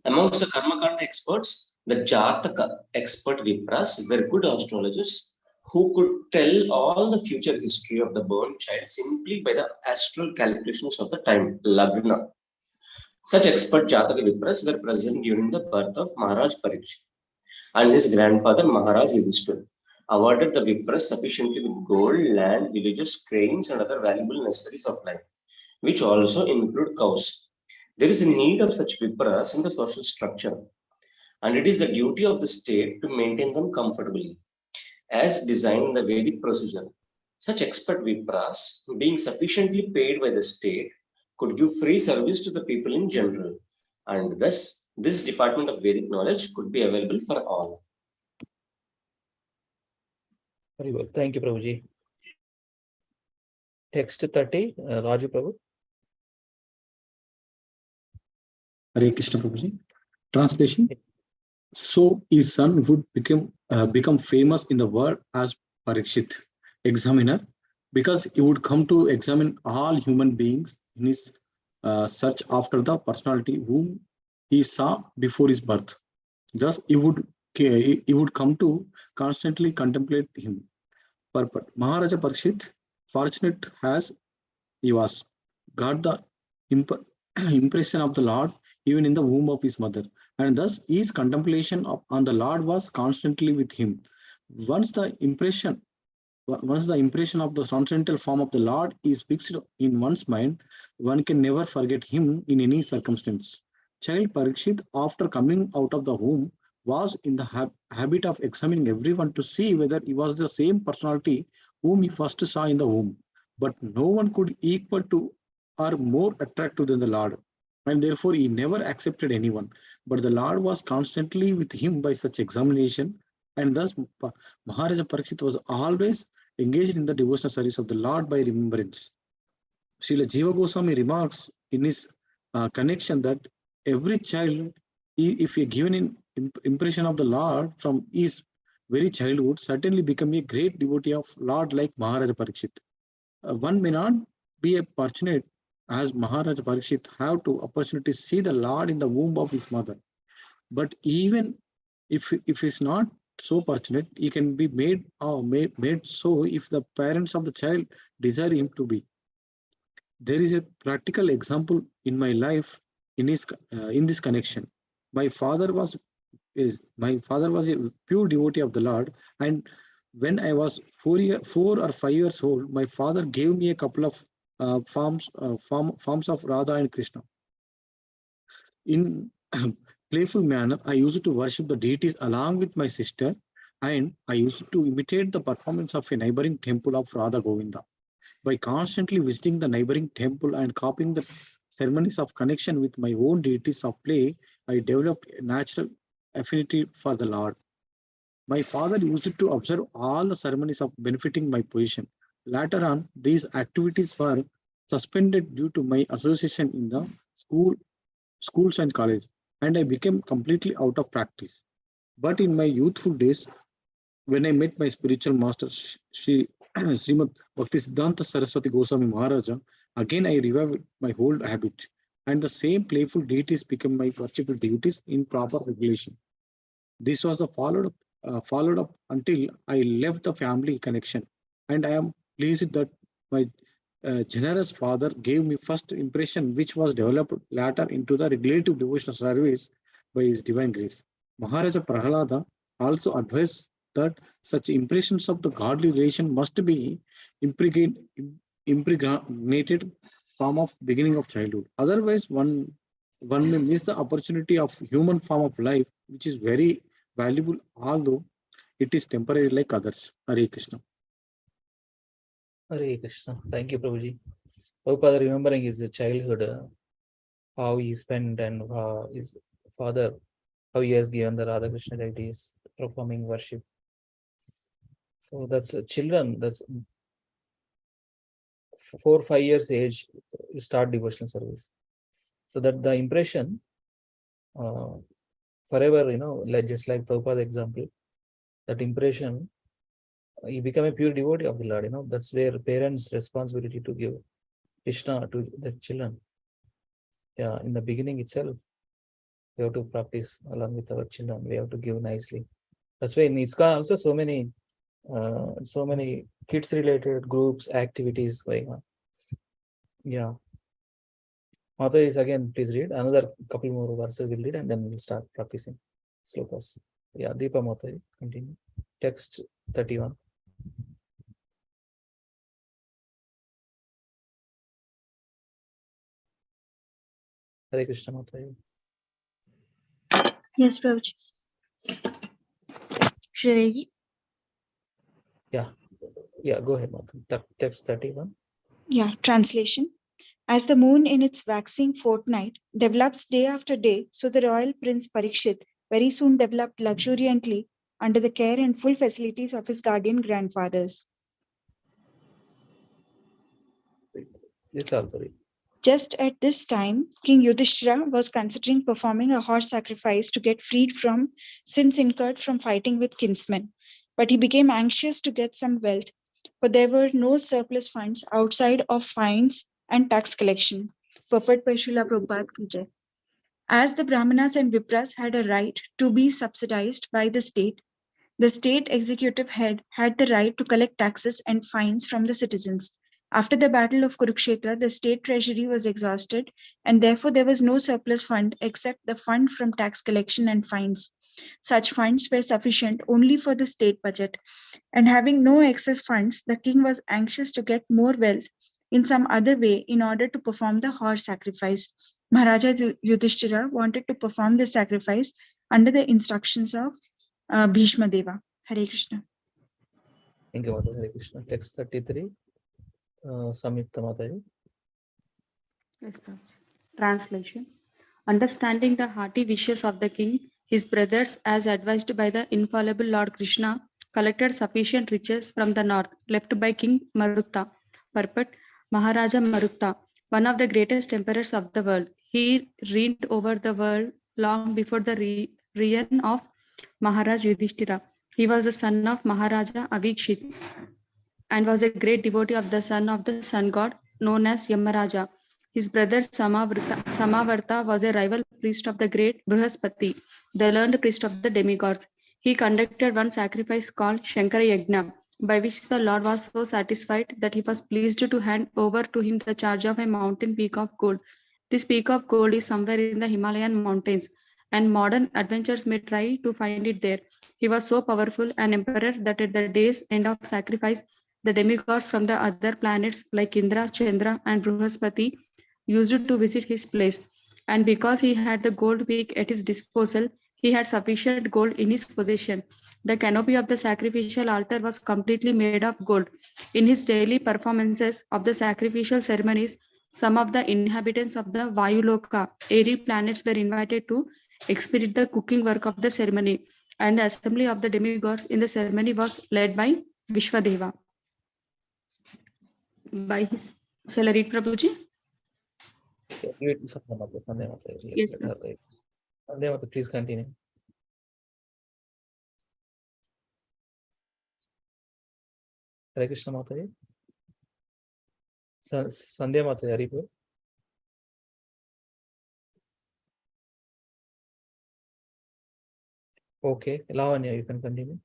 Amongst the Karma Kanda experts, the Jataka expert Vipras were good astrologers who could tell all the future history of the born child simply by the astral calculations of the time, Lagna. Such expert Jataka Vipras were present during the birth of Maharaj Parikshit, and his grandfather Maharaj Yudhishthira awarded the Vipras sufficiently with gold, land, villages, cranes, and other valuable necessaries of life, which also include cows. There is a need of such Vipras in the social structure, and it is the duty of the state to maintain them comfortably. As designed in the Vedic procedure, such expert Vipras, being sufficiently paid by the state, could give free service to the people in general, and thus this department of Vedic knowledge could be available for all. Very well. Thank you, Prabhuji. Text 30, Raju Prabhu. Hare Krishna Prabhuji. Translation. So his son would become famous in the world as Parikshit, examiner, because he would come to examine all human beings in his search after the personality whom he saw before his birth. Thus, he would come to constantly contemplate him. Purport. Maharaja Parikshit, fortunate as he was, got the impression of the Lord even in the womb of his mother, and thus his contemplation on the Lord was constantly with him. Once the impression of the transcendental form of the Lord is fixed in one's mind, one can never forget him in any circumstance. Child Parikshit, after coming out of the womb, was in the habit of examining everyone to see whether he was the same personality whom he first saw in the womb. But no one could equal to or more attractive than the Lord, and therefore he never accepted anyone. But the Lord was constantly with him by such examination, and thus Maharaja Parikshit was always engaged in the devotional service of the Lord by remembrance. Srila Jiva Goswami remarks in his connection that every child, if he given an impression of the Lord from his very childhood, certainly become a great devotee of Lord like Maharaja Parikshit. One may not be a fortunate as Maharaja Parikshit have to opportunity to see the Lord in the womb of his mother. But even if he's not so fortunate, he can be made so if the parents of the child desire him to be. There is a practical example in my life in this connection. My father was a pure devotee of the Lord, and when I was 4 or 5 years old, my father gave me a couple of forms of Radha and Krishna. In playful manner, I used to worship the deities along with my sister, and I used to imitate the performance of a neighboring temple of Radha Govinda. By constantly visiting the neighboring temple and copying the ceremonies of connection with my own deities of play, I developed a natural affinity for the Lord. My father used to observe all the ceremonies of benefiting my position. Later on, these activities were suspended due to my association in the schools and college, and I became completely out of practice. But in my youthful days, when I met my spiritual master, Srimad Bhaktisiddhanta Saraswati Goswami Maharaja, again I revived my old habit, and the same playful deities became my worshipful deities in proper regulation. This was the followed up until I left the family connection, and I am pleased that my generous father gave me first impression, which was developed later into the regulative devotional service by his divine grace. Maharaja Prahalada also advised that such impressions of the godly relation must be impregnated from of beginning of childhood. Otherwise, one may miss the opportunity of human form of life, which is very valuable, although it is temporary like others. Hare Krishna. Hare Krishna. Thank you, Prabhuji. Prabhupada remembering his childhood, how he spent, and his father, how he has given the Radha Krishna deities performing worship. So that's children, that's 4 or 5 years age, you start devotional service. So that the impression forever, like just like Prabhupada example, that impression, he become a pure devotee of the Lord. That's where parents' responsibility to give Krishna to the children. Yeah, in the beginning itself, we have to practice along with our children. We have to give nicely. That's why in ISKCON also so many kids-related groups, activities going on. Yeah. Mata is again, please read. Another couple more verses we'll read and then we'll start practicing slokas. Yeah, Deepa Mata, continue. Text 31. Hare Krishna Mata. Yes, Prabhuji. Should I read? Yeah, go ahead, Mata. Text 31. Yeah, translation. As the moon in its waxing fortnight develops day after day, so the royal prince Parikshit very soon developed luxuriantly under the care and full facilities of his guardian grandfathers. This also read. Just at this time, King Yudhishthira was considering performing a horse sacrifice to get freed from sins incurred from fighting with kinsmen. But he became anxious to get some wealth, for there were no surplus funds outside of fines and tax collection. Purport by Srila Prabhupada Ki Jai. As the Brahmanas and Vipras had a right to be subsidized by the state executive head had the right to collect taxes and fines from the citizens. After the Battle of Kurukshetra, the state treasury was exhausted, and therefore there was no surplus fund except the fund from tax collection and fines. Such funds were sufficient only for the state budget, and having no excess funds, the king was anxious to get more wealth in some other way in order to perform the horse sacrifice. Maharaja Yudhishthira wanted to perform the sacrifice under the instructions of Bhishma Deva. Hare Krishna. Thank you, Mata. Hare Krishna. Text 33. Samyukta Mata. Yes, Prabhuji. Translation. Understanding the hearty wishes of the king, his brothers, as advised by the infallible Lord Krishna, collected sufficient riches from the north left by King Marutta. Purport: Maharaja Marutta, one of the greatest emperors of the world. He reigned over the world long before the reign of Maharaj Yudhishthira. He was the son of Maharaja Avikshit and was a great devotee of the son of the sun god known as Yamaraja. His brother Samavarta was a rival priest of the great Brihaspati, the learned priest of the demigods. He conducted one sacrifice called Shankara Yajna, by which the Lord was so satisfied that he was pleased to hand over to him the charge of a mountain peak of gold. This peak of gold is somewhere in the Himalayan mountains, and modern adventurers may try to find it there. He was so powerful an emperor that at the day's end of sacrifice, the demigods from the other planets like Indra, Chandra, and Brihaspati used to visit his place. And because he had the gold peak at his disposal, he had sufficient gold in his possession. The canopy of the sacrificial altar was completely made of gold. In his daily performances of the sacrificial ceremonies, some of the inhabitants of the Vayuloka, airy planets, were invited to expedite the cooking work of the ceremony, and the assembly of the demigods in the ceremony was led by Vishwadeva. By his, shall I read, Prabhuji? Yes, Sandhyamata, please continue. Hare Krishna Mataji. Sandhyamata, Haripu. Okay, Lavanya, you can continue.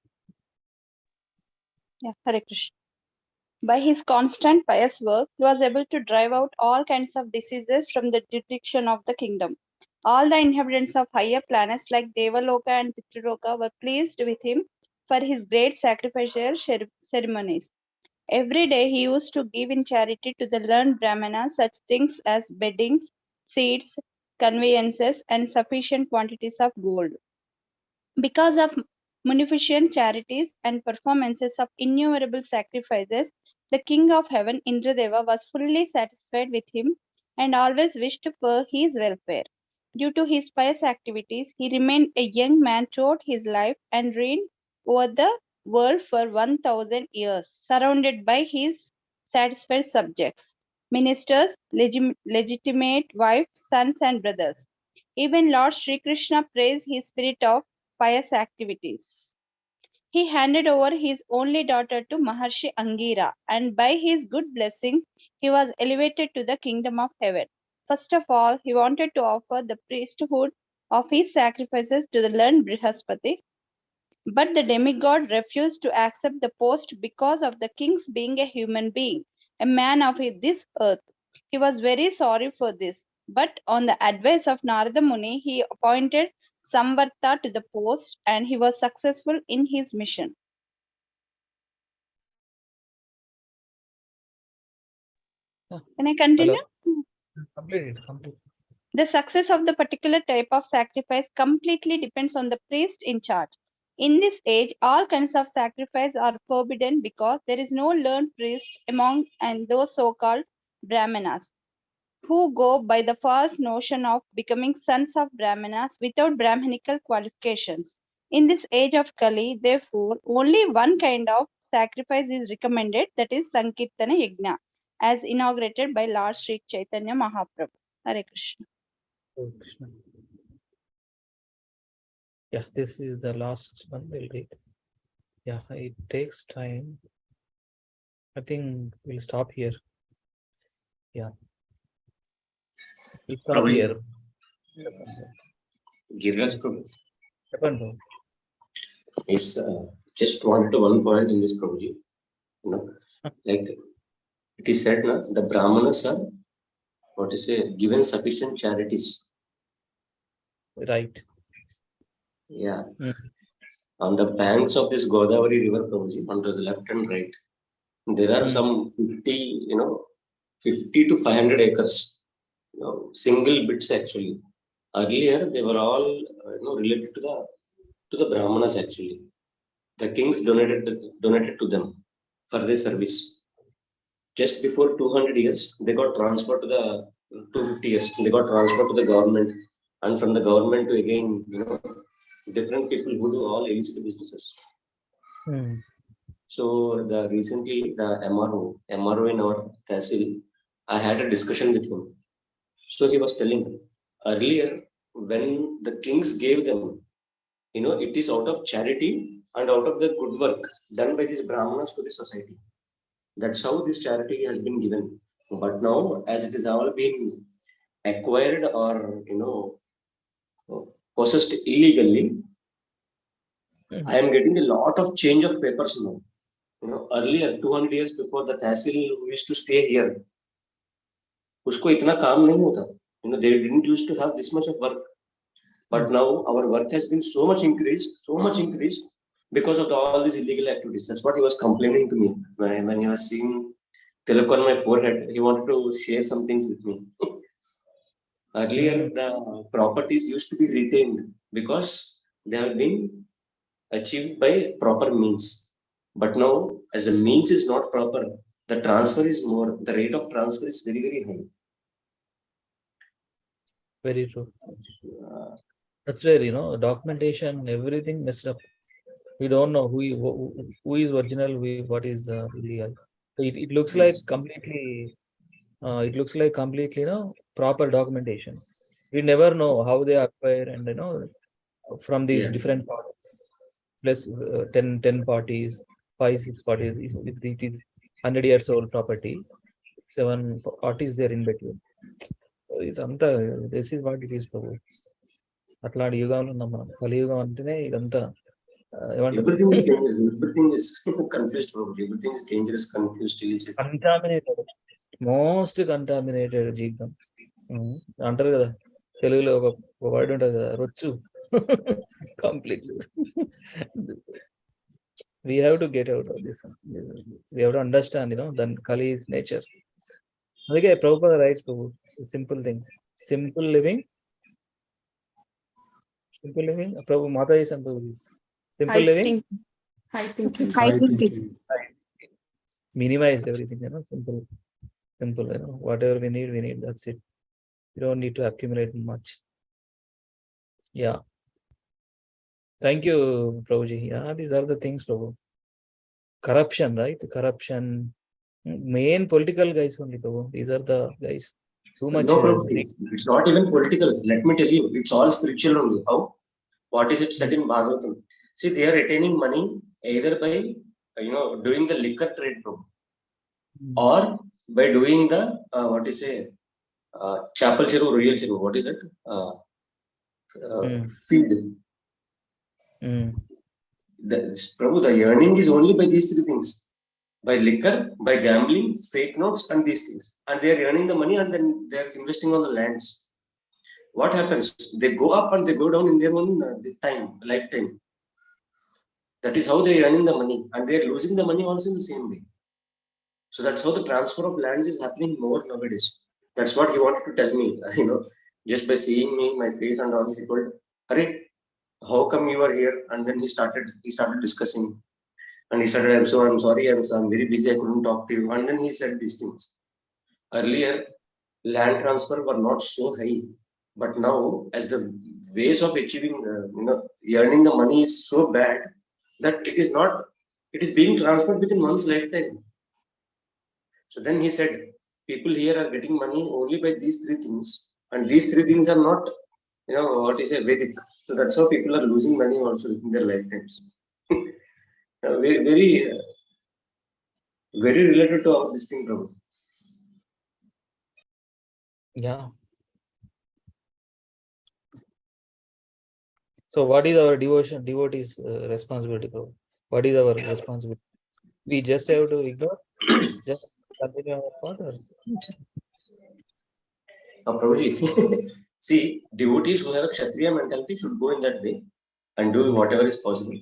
Yeah, Hare Krishna. By his constant pious work, he was able to drive out all kinds of diseases from the jurisdiction of the kingdom. All the inhabitants of higher planets like Devaloka and Pitraloka were pleased with him for his great sacrificial ceremonies. Every day he used to give in charity to the learned Brahmanas such things as beddings, seats, conveyances, and sufficient quantities of gold. Because of munificent charities and performances of innumerable sacrifices, the King of Heaven, Indradeva, was fully satisfied with him and always wished for his welfare. Due to his pious activities, he remained a young man throughout his life and reigned over the world for 1,000 years, surrounded by his satisfied subjects, ministers, legitimate wives, sons, and brothers. Even Lord Sri Krishna praised his spirit of pious activities. He handed over his only daughter to Maharshi Angira, and by his good blessings, he was elevated to the kingdom of heaven. First of all, he wanted to offer the priesthood of his sacrifices to the learned Brihaspati, but the demigod refused to accept the post because of the king's being a human being, a man of this earth. He was very sorry for this, but on the advice of Narada Muni, he appointed Samvarta to the post, and he was successful in his mission. Can I continue? Complete. The success of the particular type of sacrifice completely depends on the priest in charge. In this age, all kinds of sacrifice are forbidden because there is no learned priest among and those so-called Brahmanas, who go by the false notion of becoming sons of Brahmanas without Brahmanical qualifications. In this age of Kali, therefore, only one kind of sacrifice is recommended, that is Sankirtana Yajna, as inaugurated by Lord Sri Chaitanya Mahaprabhu. Hare Krishna. Hare Krishna. Yeah, this is the last one we'll read. Yeah, it takes time. I think we'll stop here. Yeah. We'll stop here. Giriraj Prabhu. Yes, just wanted to one point in this Prabhuji. Like it is said now, the Brahmanas are given sufficient charities. Right. Yeah. On the banks of this Godavari River, Prabhuji, on the left and right, there are some 50 to 500 acres, single bits actually. Earlier, they were all related to the Brahmanas actually. The kings donated to them for their service. Just before 200 years, they got transferred to the 250 years. They got transferred to the government, and from the government to again, different people who do all illicit businesses. Hmm. So recently the MRO in our tehsil, I had a discussion with him. So he was telling earlier when the kings gave them, it is out of charity and out of the good work done by these brahmanas to the society. That's how this charity has been given. But now, as it is all being acquired or possessed illegally, I am getting a lot of change of papers now. Earlier 200 years before, the tehsil who used to stay here, usko itna kaam nahi hota. They didn't used to have this much of work. But now our work has been so much increased because of all these illegal activities. That's what he was complaining to me when he was seeing Tilak on my forehead. He wanted to share some things with me. Earlier, the properties used to be retained because they have been achieved by proper means. But now, as the means is not proper, the transfer is more. The rate of transfer is very, very high. Very true. That's where, documentation, everything messed up. We don't know who is original, what is the illegal. So it looks like completely, proper documentation. We never know how they acquire and, from these different parties, plus 10 parties, 5-6 parties. If it is 100 years old property, 7 parties there in between. This is what it is, Prabhu. అట్లాంటి యుగంలో ఉన్నాం మనం. కలియుగం అంటేనే ఇదంతా everything is dangerous. Everything is confused. Everything is dangerous, confused, illicit. Contaminated, most contaminated జీవితం అంటారు కదా, తెలుగులో ఒక వర్డ్ ఉంటుంది కదా, రొచ్చు. Completely we have to get out of this. We have to understand, then Kali is nature. అందుకే Prabhupada writes, simple thing, simple living. Prabhu Mata is simple living. High thinking. Minimize everything, simple, whatever we need, that's it. You don't need to accumulate much. Yeah. Thank you, Prabhuji. Yeah, these are the things, Prabhu. Corruption, right? Corruption. Main political guys only, Prabhu. These are the guys. Too much. No, it's not even political. Let me tell you, it's all spiritual only. How? What is it said in Bhagavatam? See, they are retaining money either by, doing the liquor trade, or by doing the, chapel cheru, royal cheru. What is it? Feed. Prabhu, the earning is only by these three things: by liquor, by gambling, fake notes, and these things. And they are earning the money, and then they are investing on the lands. What happens? They go up and they go down in their own lifetime. That is how they are earning the money, and they are losing the money also in the same way. So that's how the transfer of lands is happening more nowadays. That's what he wanted to tell me. Just by seeing me, my face, and all, he told, "Hare, how come you are here?" And then he started discussing, and he said, I'm sorry, I'm very busy, I couldn't talk to you." And then he said these things. Earlier, land transfer were not so high, but now, as the ways of achieving, earning the money is so bad that it is being transferred within one's lifetime. So then he said, people here are getting money only by these three things, and these three things are not, Vedic. So that's how people are losing money also within their lifetimes. Very, very, very related to our this thing, Prabhu. Yeah. So what is our devotees' responsibility, Prabhu? What is our responsibility? We just have to ignore, just continue our part, or? Prabhuji, see, devotees who have a Kshatriya mentality should go in that way and do whatever is possible.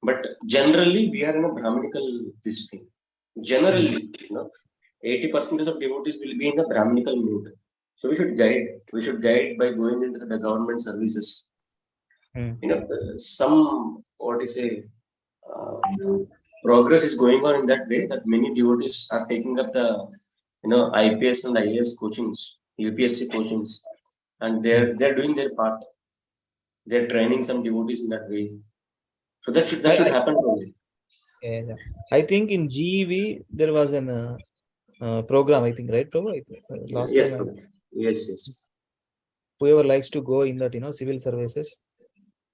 But generally, we are in a Brahminical this thing. Generally, 80% of devotees will be in the Brahminical mood. So we should guide. We should guide by going into the government services. Some progress is going on in that way, that many devotees are taking up the IPS and IAS coachings, UPSC coachings, and they're doing their part. They're training some devotees in that way. So that should happen only. Yeah. I think in GEV there was an program, I think, right, Prabhu? Last Yes, time, Prabhu. Yes. whoever likes to go in that, civil services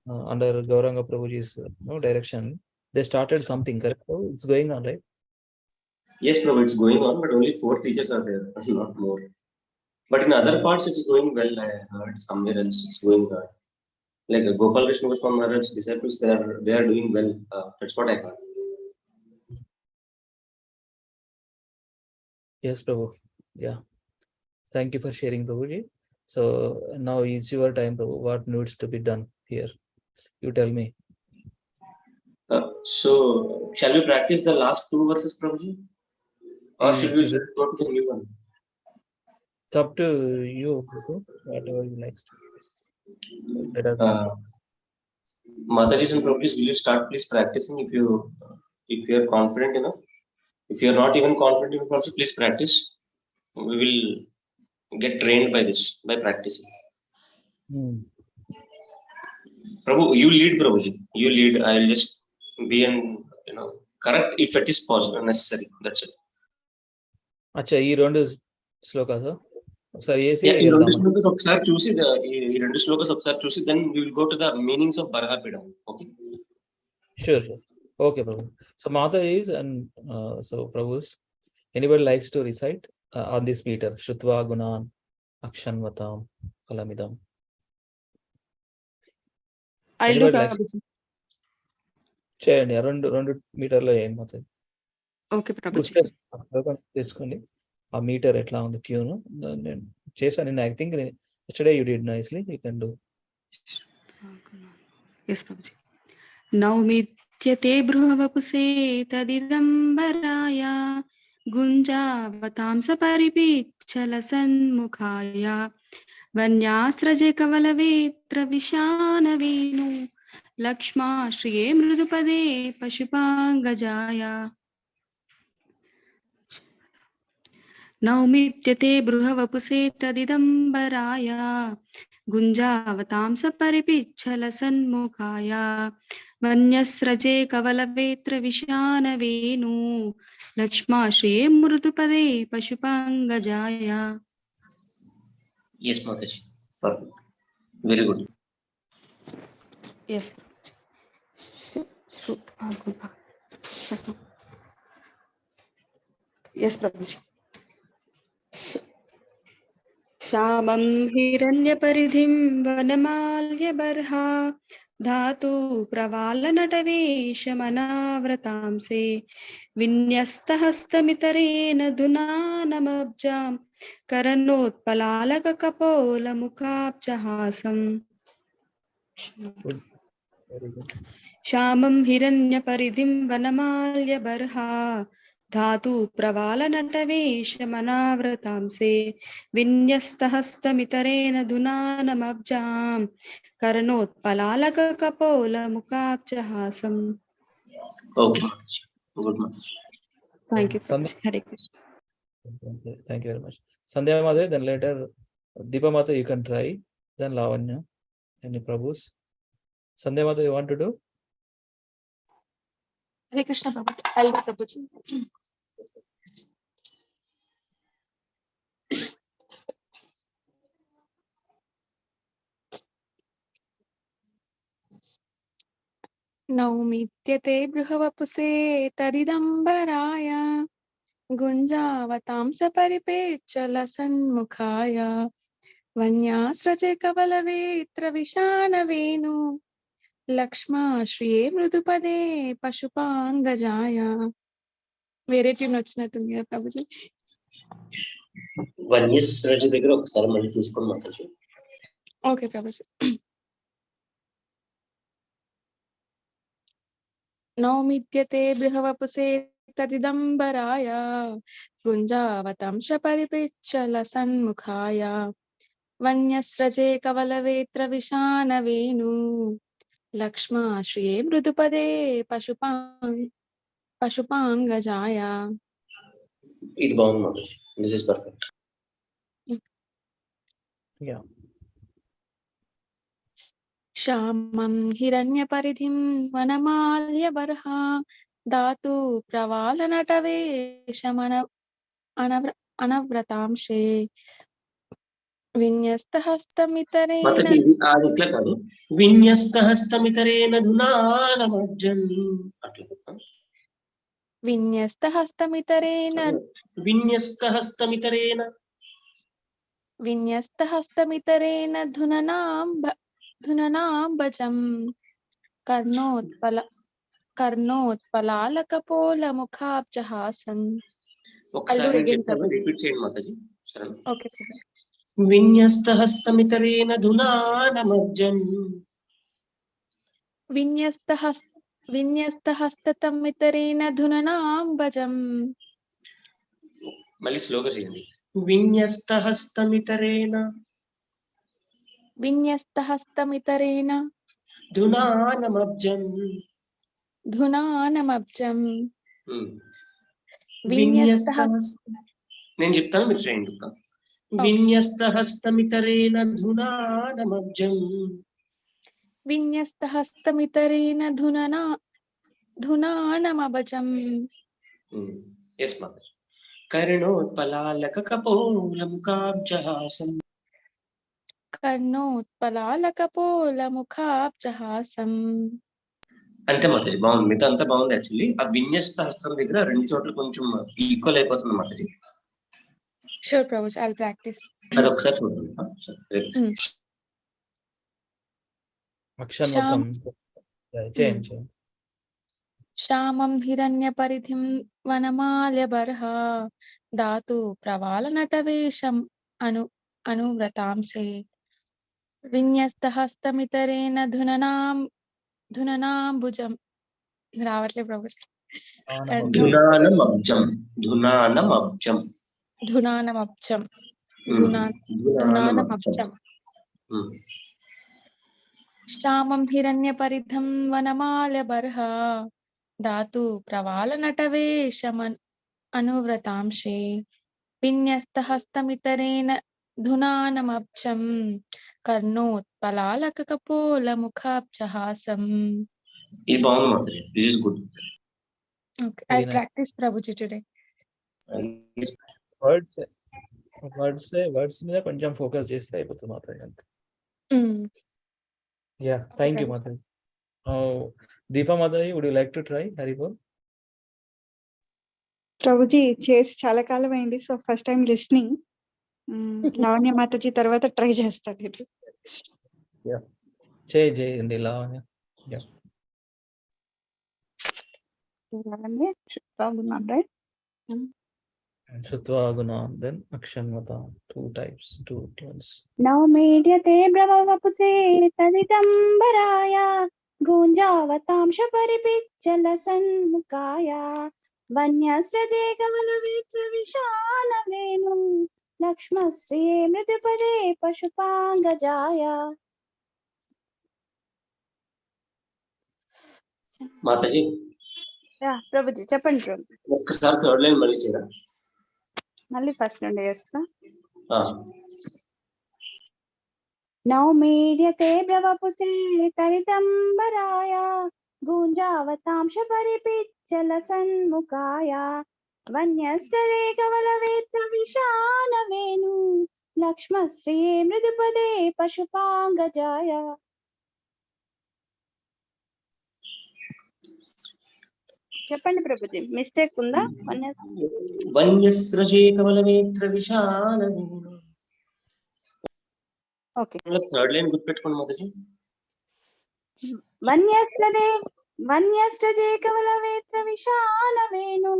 under Gauranga Prabhuji's direction, they started something, correct? Prabhu? It's going on, right? Yes, Prabhu, it's going on, but only 4 teachers are there, not more. But in other parts, it's going well. I heard somewhere else it's going on. Like Gopal Krishna Goswami Maharaj's disciples, they are doing well. That's what I heard. Yes, Prabhu. Yeah. Thank you for sharing, Prabhuji. So now it's your time, Prabhu. What needs to be done here? You tell me. So, shall we practice the last 2 verses, Prabhuji? Or should we just go to the new one? It's up to you, Prabhu. Whatever you like. Let us know. Mataji's and Prabhuji's, will you start please practicing if you are confident enough? If you are not even confident enough, also please practice. We will get trained by this, by practicing. Prabhu, you lead, Prabhuji. You lead. I will just be an correct if it is possible, necessary. That's it. Acha, ఈ రెండు శ్లోకాస్ ఒకసారి వేసి ఈ రెండు శ్లోకాస్ ఒకసారి చూసి ఈ రెండు శ్లోకాస్ ఒకసారి చూసి then we will go to the meanings of Baraha-pidam. Okay. Sure. Okay, Prabhu. So Mata is and so Prabhu's. Anybody likes to recite on this meter? Shrutva Gunan Akshanvatam Kalamidam. I'll do, Prabhuji. చేయండి రెండు మీటర్లో వేయండి మొత్తం. Okay Prabhuji. తెచ్చుకోండి ఆ metre ఎట్లా ఉంది tune. నేను చేశాను నేను. I think yesterday you did nicely. You can do. Yes, Prabhuji. నౌమిత్యతే బృహవపుసే తదిదంబరాయ గుంజావతాంస పరిపీచ్చల సన్ముఖాయ వన్యాస్రజే కవలవేత్ర విశానవేణు లక్ష్మాశ్రియే మృదుపదే పశుపాంగజాయ. నౌమిత్యతే బృహవపుసే తదిదంబరాయ గుంజావతాంస పరిపిచ్చల సన్ముఖాయ వన్యస్రజే కవలవేత్ర విశానవేణు లక్ష్మాశ్రియే మృదుపదే పశుపాంగజాయ. Yes, Mataji. Perfect. Very good. Yes. Yes, Prabhuji. श्यामं हिरण्यपरिधिं वनमाल्यबर्हा धातु प्रवालनटवेशमनाव्रतांसे विन्यस्तहस्तमितरेण धुनानमब्जां करनोत्पलालककपोलमुखाब्जहासम्. श्यामं हिरण्यपरिधिं वनमाल्यबर्हा धातु प्रवालनटवेशमनाव्रतांसे विन्यस्तहस्तमितरेण धुनानमब्जां करनोत्पलालककपोलमुखाब्जहासम्. Okay, good Mataji. Thank you. Hare Krishna. Thank you very much. Sandhya Mata, then later Deepa Mata, you can try. Then Lavanya, any Prabhus. Sandhya Mata, you want to do? Hare Krishna Prabhu. I'll do Prabhuji. नौमित्यते बृहवपुसे तदिदम्बराय गुञ्जावतांस परिपेच्चलसन्मुखाय वन्यास्रजे कवलवेत्र विशानवेणु లక్ష్మాశ్రియే మృదుపదే పశుపాంగజాయ. వేరే tune వచ్చినట్టుంది కదా ప్రభుజీ. వన్యస్రజ దగ్గర ఒకసారి మళ్ళీ చూసుకోండి Mataji. Okay Prabhuji. నౌమిత్యతే బృహవపుసే తదిదంబరాయ గుంజావతాంశ పరిపిచ్చల సన్ముఖాయ వన్యస్రజే కవలవేత్ర విశానవేణు లక్ష్మాశ్రియే మృదుపదే పశుపాంగజాయ. ఇది బాగుంది Mataji. This is perfect. Yeah. श्यामं हिरण्यपरिधिं वनमाल्यबर्हा धातु प्रवालनटवेशमन अनव्रतांशे विन्यस्तहस्तमितरेण మాతాజీ ఇది అది ఇట్లా కాదు, విన్యస్తహస్తమితరేణ ధునానమబ్జం అట్లా. విన్యస్తహస్తమితరేణ విన్యస్తహస్తమితరేణ విన్యస్తహస్తమితరేణ ధుననాంబజం కర్ణోత్పలాలకపోలముఖాబ్జహాసం. ఒకసారి నేను చెప్తాను, రిపీట్ చేయండి మాతాజీ. సరే. ఓకే. విన్యస్తహస్తమితరేణ ధునానమబ్జం విన్యస్తహస్తమితరేణ ధుననాంబజం. మళ్ళీ స్లోగా చేయండి. విన్యస్తహస్తమితరేణ ధునానమబ్జం నేను చెప్తాను, మీరు చేయండి. విన్యస్తహస్తమితరేణ ధునానమబ్జం విన్యస్తహస్తమితరేణ ధునానమభజం. ఎస్ మాతాజీ. కర్ణోత్పలాలకపోలముఖాబ్జహాసం. కర్ణోత్పలాలకపోలముఖాబ్జహాసం. అంతే మాతాజీ, బాగుంది. మిగతా అంతా బాగుంది. యాక్చువల్లీ ఆ విన్యస్త హస్తం దగ్గర రెండు చోట్ల కొంచెం ఈక్వల్ అయిపోతుంది Mataji. Sure Prabhuji, I will practice. అది ఒకసారి చూడండి. అక్షర్ మొత్తం చేయండి. శ్యామం హిరణ్యపరిధిం వనమాల్యబర్హ ధాతు ప్రవాలనటవేషం అనువ్రతాంసే విన్యస్తహస్తమితరేణ ధుననాంబుజం. రావట్లే ప్రభు. ధునానమబ్జం. శ్యామం హిరణ్యపరిధం వనమాల్యబర్హ ధాతు ప్రవాలనటవేషమన్ అనువ్రతాంశే విన్యస్తహస్తమితరేణ ధునానమబ్జం కర్ణోత్పలాలకపోలముఖాబ్జహాసం. ఇది బాగుంది Mataji. This is good. Okay, I practice Prabhuji today. Words మీద కొంచెం ఫోకస్ చేస్తే అయిపోతుంది మాతాజీ. అంతే. Yeah, thank you, Mataji. Deepa Mataji, would you like to try Haribol? Prabhuji చేసి చాలా కాలం అయింది, so first time listening. Lavanya Mataji తర్వాత ట్రై చేస్తాను. చేయండి Lavanya. Shutva Guna, then Akshanvata, two types, two tones. नवमेड्यते ब्रववपुसे तदिदम्बराय गुञ्जावतांश परिपिच्चलसन्मुखाय वन्यस्रजे कमलवित्रविशालवेणुं लक्ष्मश्रिये मृदुपदे पशुपाङ्गजाय. Mataji Prabhuji చెప్పండి ప్రభు. ఒక్కసారి థర్డ్ లైన్ మళ్ళీ చేయరా? మళ్ళీ ఫస్ట్ నుండి చేస్తా. ఆ. नवमेड्यते ब्रवपुसे तरितम्बराय गुञ्जावतांश परिपिच्चलसन्मुखाय वन्यस्टरे कवलवेत्रविशालवेणु लक्ष्मश्रिये मृदुपदे पशुपाङ्गजाय. చెప్పండి ప్రభుజీ, మిస్టేక్ ఉందా? వన్యస్రజే కమలవేత్ర విశాలవేణు. ఓకే, థర్డ్ లైన్ గుర్తుపెట్టుకోండి మాతాజీ. వన్యస్ట్రజే కమలవేత్ర విశాలవేణు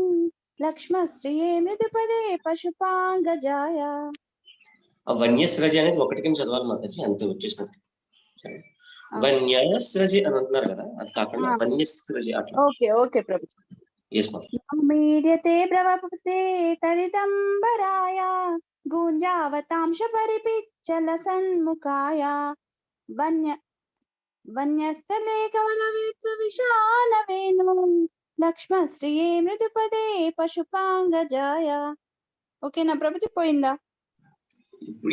లక్ష్మశ్రిये మృదుపదే పశుపాంగజాయ. ఆ వన్యస్రజ అనేది ఒకటి కింద చదవాలి మాతాజీ, అంతే వచ్చేసినట్టు. వన్యస్రజే అని అంటున్నారు కదా, అది కాకుండా వన్యస్రజే అట్లా. ఓకే ఓకే ప్రభు. ఎస్ మాతాజీ. మీడ్యతే బ్రవపుసే తదిదంబరాయ గుంజావతాంశ పరిపిచ్చలసన్ముఖాయ వన్యస్థలే కవలవేత్ర విశాలవేణు లక్ష్మశ్రిये మృదుపదే పశుపాంగజాయ. ఓకేనా ప్రభుజీ? పోయిందా?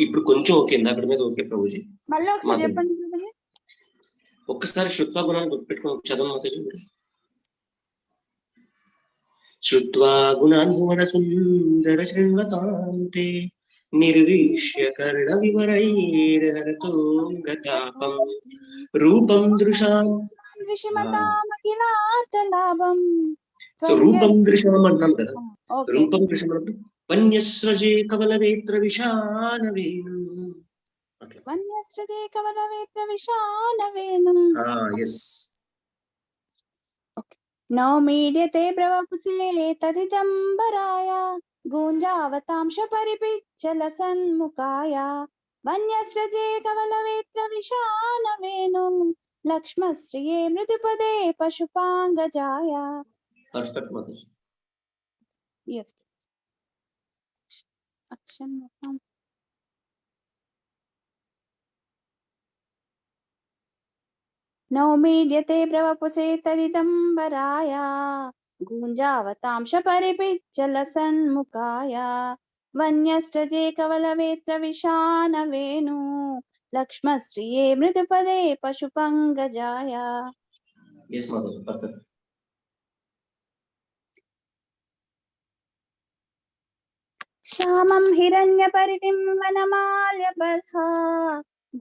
ఇప్పుడు కొంచెం ఓకే, అక్కడ మీద ఓకే ప్రభుజీ. మళ్ళీ ఒకసారి చెప్పండి ప్రభుజీ. ఒక్కసారి శుత్వ గుణాన్ని గుర్తుపెట్టుకుని చదవండి మాతాజీ. శ్రుత్వా గుణాన్ భువన సుందర శృణ్వతాంతే నిర్విష్య కర్ణ వివరైరహరతోంగతాపం రూపం దృశాం. దృశ్యమతామఖిలార్థలాభం. సో రూపం దృశ్యం అంటున్నాం కదా, ఓకే. రూపం దృశ్యం అంటే వన్యస్రజే కవలవేత్ర విశానవేణు అట్లా. వన్యస్రజే కవలవేత్ర విశానవేణు. ఎస్. నౌమీడ్యతే బ్రవపుసే తదిదంబరాయ గూంజావతాంశ పరిపిచ్చల సన్ముఖాయ వన్యస్రజే కవలవేత్ర విశానవేణు లక్ష్మశ్రియే మృదుపదే పశుపాంగజాయ. Perfect mother. Yes. Action మొత్తం. నౌమీడ్యతే బ్రవపుసే తదిదంబరాయ గూంజావతాంశ పరిపిచ్చల సన్ముఖాయ వన్యస్రజే కవలవేత్ర విశానవేణు లక్ష్మశ్రియే మృదుపదే పశుపంగజాయ. Yes mother, perfect. శ్యామం హిరణ్యపరిధిం వనమాల్యబర్హా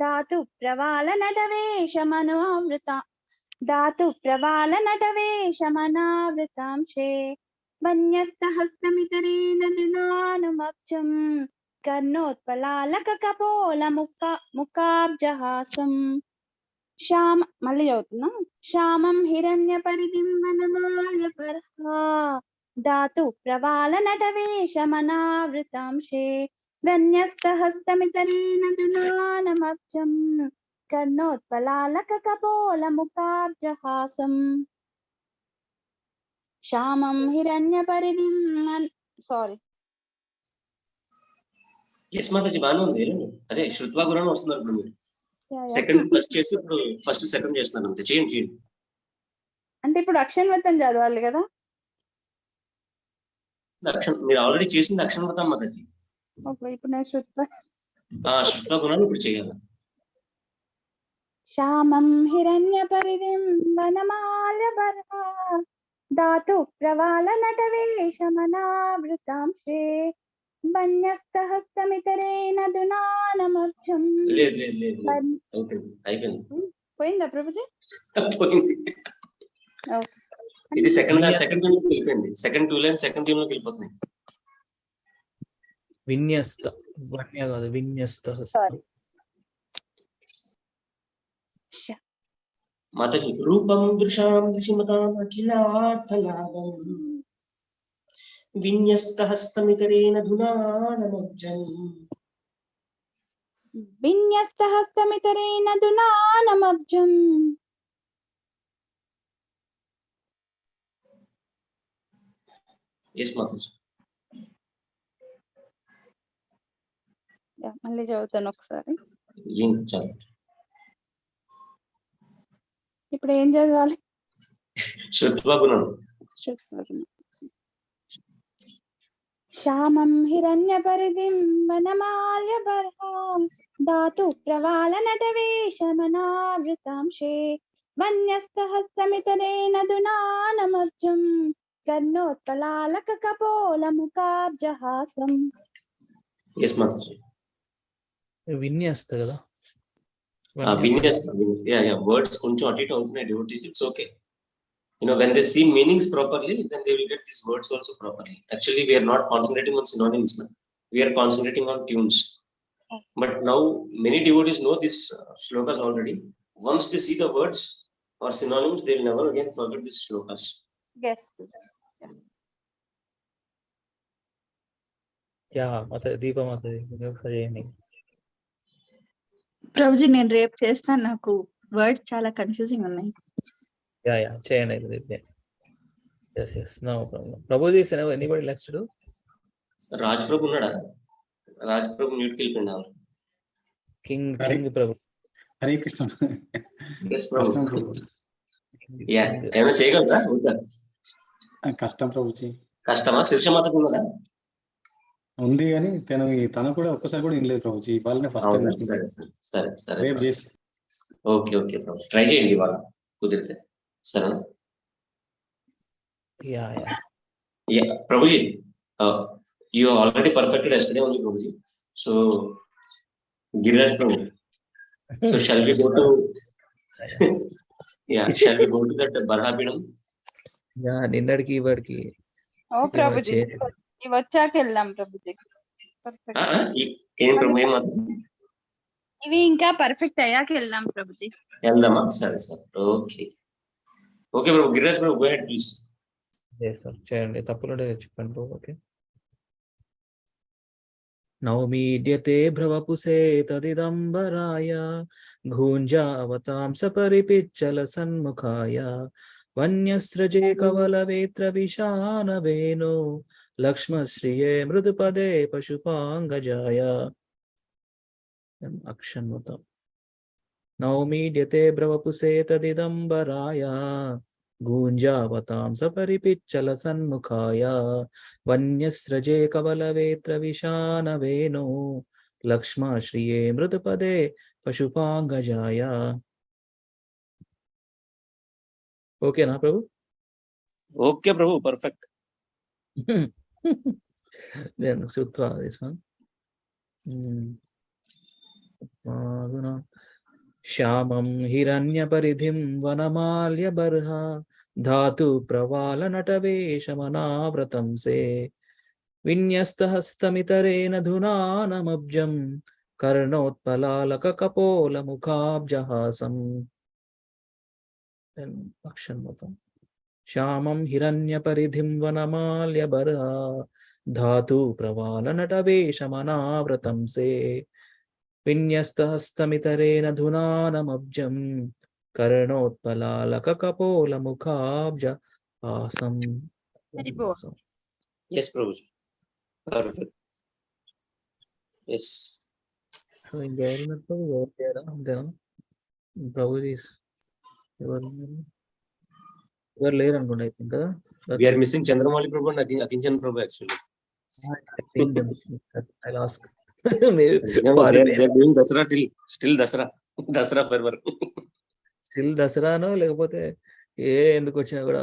దాతు ప్రవాల నటవేషమనావృతాంశే వన్యస్తహస్తమితరేణ దినానుమబ్జం కర్ణోత్పలాలక కపోల ముఖాబ్జహాసం. మళ్ళీ చదువుతున్నా. శ్యామం హిరణ్యపరిధిం వనమాల్యబర్హా దాతు ప్రవాల నటవేషమనావృతాంశే వన్యస్తహస్తమితరేణ దునానమబ్జం కర్ణోత్పలాలక కపోల ముఖాబ్జహాసం. శ్యామం హిరణ్యపరిధిం సారీ. ఎస్ మాతాజీ, బాగానే ఉంది. అదే శ్రుత్వా గుణం వస్తున్నారు ఇప్పుడు. సెకండ్ ఫస్ట్ చేసి ఇప్పుడు ఫస్ట్ సెకండ్ చేస్తున్నాను అంతే. చేయండి. అంటే ఇప్పుడు అక్షన్వతం చదవాలి కదా. మీరు ఆల్రెడీ చేసింది అక్షన్వతం మాతాజీ. ఇప్పుడు నేను శ్రుత్వా గుణాలు ఇప్పుడు చేయాలి. శ్యామం హిరణ్యపరిధిం వనమాల్యబర్హా దాతు ప్రవాల నటవేషమనావృతాంశే వన్యస్తహస్తమితరేణ దునానమబ్జం. పోయిందా ప్రభుజీ? పోయింది. ఇది సెకండ్ టీమ్ లోకి వెళ్ళిపోయింది. సెకండ్ 2 లైన్ సెకండ్ టీమ్ లోకి వెళ్ళిపోతున్నాయి. విన్యస్త వన్య కాదు, విన్యస్త. మాతాజీ రూపం దృశాం దృశిమతాం అఖిలార్థలాభం విన్యస్తహస్తమితరేణ ధునానమబ్జం. విన్యస్తహస్తమితరేణ దునానమబ్జం. ఎస్ మాతాజీ. మళ్ళీ చదువుతాను ఒకసారి. ఇప్పుడు ఏం చదవాలి? శ్రుత్వా గుణం. శ్యామం హిరణ్యపరిధిం వనమాల్యబర్హా దాతు ప్రవాల నటవేషమనావృతాంశే వన్యస్తహస్తమితరేణ దునానమబ్జం కర్ణోత్పలాలక కపోల ముఖాబ్జహాసం. ఎస్ మాతాజీ. విన్యస్త కదా. వర్డ్స్ కొంచెం అటు ఇటు అవుతున్నాయి devotees. It's okay. When they see meanings properly, then they will get these words also properly. Actually, we are not concentrating on synonyms now. We are concentrating on tunes. But now many devotees know these slokas already. Once they see the words or synonyms, they will never again forget these slokas. Yes. దీప మాత ప్రభుజీ, నేను రేపు చేస్తాను. నాకు words చాలా confusing ఉన్నాయి. చేయండి. No problem. Prabhuji, is anybody likes to do? Raj Prabhu ఉన్నాడా? రాజ్ ప్రభు mute కి వెళ్ళిపోయినారు. కింగ్ ప్రభు. హరే కృష్ణ. ఎస్ ప్రభు. ఏమైనా చేయగలరా? కష్టం ప్రభుజీ. కష్టమా? శిర్షమాతకు ఉన్నదా? ఉంది కానీ తను కూడా ఒక్కసారి కూడా వినలేదు ప్రభుజీ. వాళ్ళనే ఫస్ట్ టైం. సరే రేపు చేసి. ఓకే ప్రభు, ట్రై చేయండి ఇవాళ కుదిరితే. సరేనా? Yeah, Prabhuji, you already perfected yesterday only, Prabhuji. So, Giriraj Prabhu. So, shall we go to? Yeah, shall we go to that Barhapidam? Yeah నిన్నటికి ఇవాడికి ఓ ప్రభుజీ ఇవి వచ్చాక వెళ్దాం ప్రభుజీ. ఏం ప్రభు ఏం ఇవి ఇంకా పర్ఫెక్ట్ అయ్యాక వెళ్దాం ప్రభుజీ. వెళ్దామా? సరే sir, okay okay Prabhu. Giriraj Prabhu, go head please. Sir చేయండి, తప్పులుంటే చెప్పండి ప్రభు. ఓకే. నౌమీడ్యతే భ్రవపుసే తదిదంబరాయ ఘూంజావతాం సపరిపిచ్చల సన్ముఖాయ వన్యస్రజే కవలవేత్ర విశానవేనో లక్ష్మశ్రియే మృదుపదే పశుపాంగజాయ. అక్షన్మతం. నౌమీడ్యతే భ్రవపుసే తదిదంబరాయ గూంజావతాం సపరిపిచ్చల సన్ముఖాయ వన్యస్రజే కవలవేత్ర విశానవేనో లక్ష్మాశ్రియే మృదుపదే పశుపాంగజాయ. ఓకేనా Prabhu? Okay Prabhu, perfect. Then శుత్వా దిస్ వన్. శ్యామం హిరణ్యపరిధిం వనమాల్యబర్హ ధాతు ప్రవాల నటవేషమనావ్రతం సే విన్యస్తహస్తమితరేణ ధునానమబ్జం కర్ణోత్పలాలక కపోల ముఖాబ్జహాసం. అక్షన్మతం. శ్యామం హిరణ్యపరిధిం వనమాల్యబర్హ ధాతు ప్రవాల నటవేషమనావ్రతం సే విన్యస్తహస్తమితరేణ ధునానమబ్జం కర్ణోత్పలాలక కపోల ముఖాబ్జహాసం. Yes, Prabhu. Perfect. Yes. So ఇంకెవరున్నట్టు ఎవరు చేయరా అంతేనా? ప్రభు ఎవరు లేరు అనుకుంటా అయితే కదా. We are missing Chandramauli Prabhu and Akinchan Prabhu actually. I'll ask. They're doing Dasara still Dasara forever. Still దసరానో లేకపోతే ఎందుకు వచ్చినా కూడా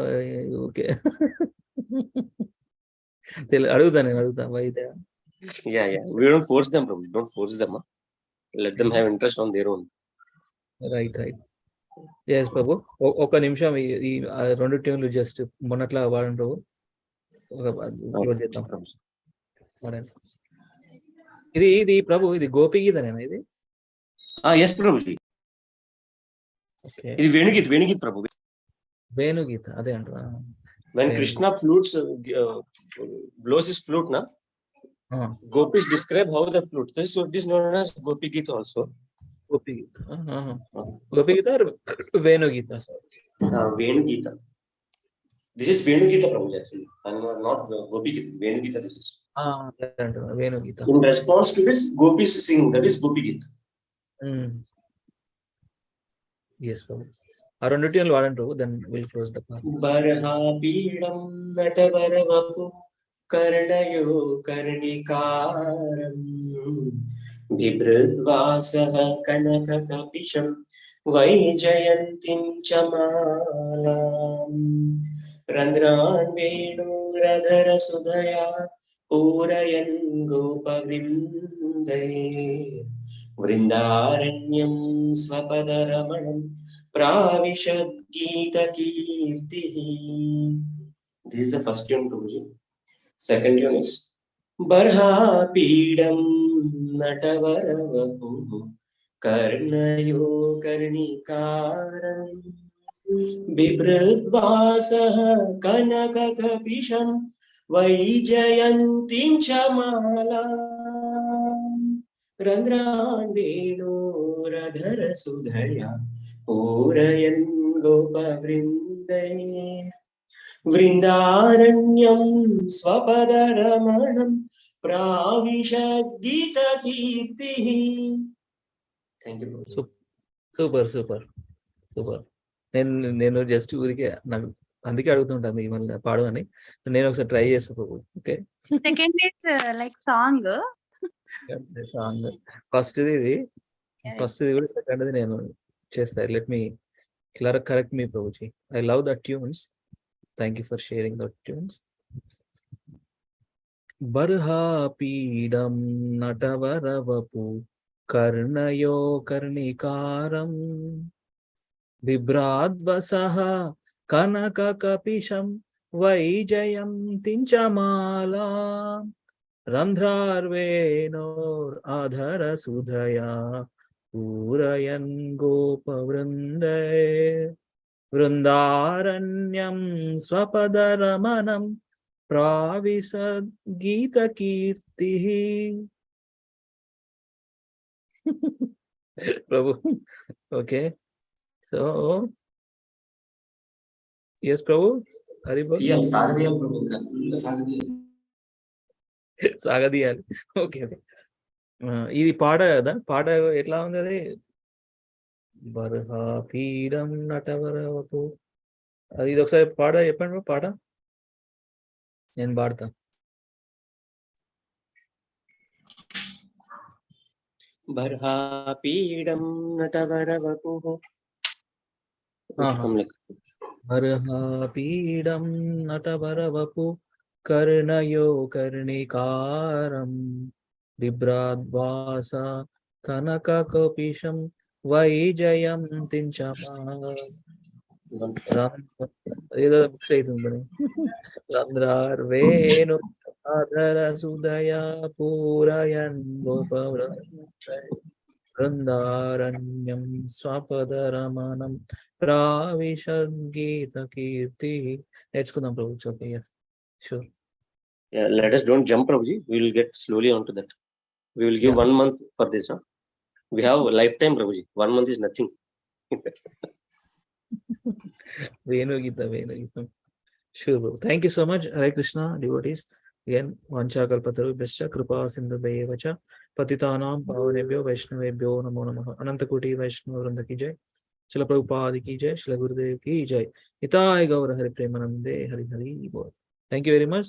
ఓకే అడుగుతా అయితే. Yeah. We don't force them, Prabhu. Don't force them. Let them have interest on their own. Right. Yes Prabhu, ఒక నిమిషం ఈ 2 ట్యూన్లు జస్ట్ మొన్నట్లా వాడండి ప్రభు. చేద్దాం. ఇది ప్రభు, ఇది గోపి గీతనేనా ఇది? Yes, Prabhu. Okay. ఇది వేణుగీత Prabhu. వేణుగీత అదే అంటారా? When Krishna flutes blows his flute, na Gopis describe how the flute. So it is known as Gopi Gita also. Gopi Gita or Venugita? Venugita. This is Venugita Prabhu actually, and not Gopi Gita. Venugita this is. Venugita. In response to this, Gopis sing, that is Gopi Gita. Yes, Prabhu. ఆ 2 ట్యూన్లు వాడండి ప్రభు, then we'll close the part. బర్హాపీడం నటవరవపు కర్ణయో కర్ణికారం బిభృద్వాసః కనకకపిశం వైజయంతిం చ మాలాం రంధ్రాన్ వేణురధర సుధయా పూరయన్ గోపవృందే వృందారణ్యం స్వపదరమణం ప్రావిశద్గీతకీర్తిః. This is the first tune, Prabhuji. Second tune is Barhapidam Natavaravu Karnayo Karnikaram Bibhradvasah Kanakakapisham Vaijayantim Chamalam Randran Venuradhara Sudhaya Purayan Gopavrinday Vrindaranyam Swapadaramanam Pravishaddhitakirtiః. Thank you. Super. నేను just ఊరికే నాకు అందుకే అడుగుతుంటాను మిమ్మల్ని పాడు అని. నేను ఒకసారి ట్రై చేస్తాను. Okay. Second is like song. ఫస్ట్ది కూడా సెకండ్ది నేను చేస్తాను. Let me correct me Prabhuji. I love the tunes. Thank you for sharing the tunes. బర్హాపీడం నటవరవపు కర్ణయో కర్ణికారం బిభ్రాద్వసః కనకకపిశం వైజయంతించమాలా రంధ్రార్వేణోరాధరసుధయా పూరయన్ గోపవృందే వృందారణ్యం స్వపదరమణం ప్రావిశద్గీతకీర్తి. Prabhu, okay. So yes Prabhu, Hari బోల్. సాగదీయాలి. ఓకే, ఇది పాట కదా, పాట ఎట్లా ఉంది అది? బర్హాపీడం నటవరవపు, అది ఇది ఒకసారి పాట చెప్పండి బ్రో, పాట నేను పాడతా. బర్హాపీడం నటవరవపుః. బర్హాపీడం నటవరవపు కర్ణయో కర్ణికారం బిభ్రాద్వాస కనకకపిశం వైజయంతించమాలా. ఏదో మిక్స్ అవుతుంది. రంధ్రార్వేణు ఆధరసుధయా పూరయన్ బృందారణ్యం స్వపదరమణం ప్రావిశద్గీతకీర్తి. నేర్చుకుందాం Prabhu. Okay, yes, sure. Yeah, let us don't jump, Prabhuji. We will get slowly onto that. We will give 1 month for this. Huh? We have a lifetime, Prabhuji. 1 month is nothing. Venugita. Sure, bro. Thank you so much. Hare Krishna, devotees. Again, vancha kalpatarubhyascha kripa sindhubhyevacha patitanam pavanebhyo vaishnavebhyo namo namaha. Anantakoti Vaishnava Vrinda ki jai. Srila Prabhupada ki jai. Srila Gurudev ki jai. Nitai Gaura Hari Premanande Hari Hari Bol. Thank you very much.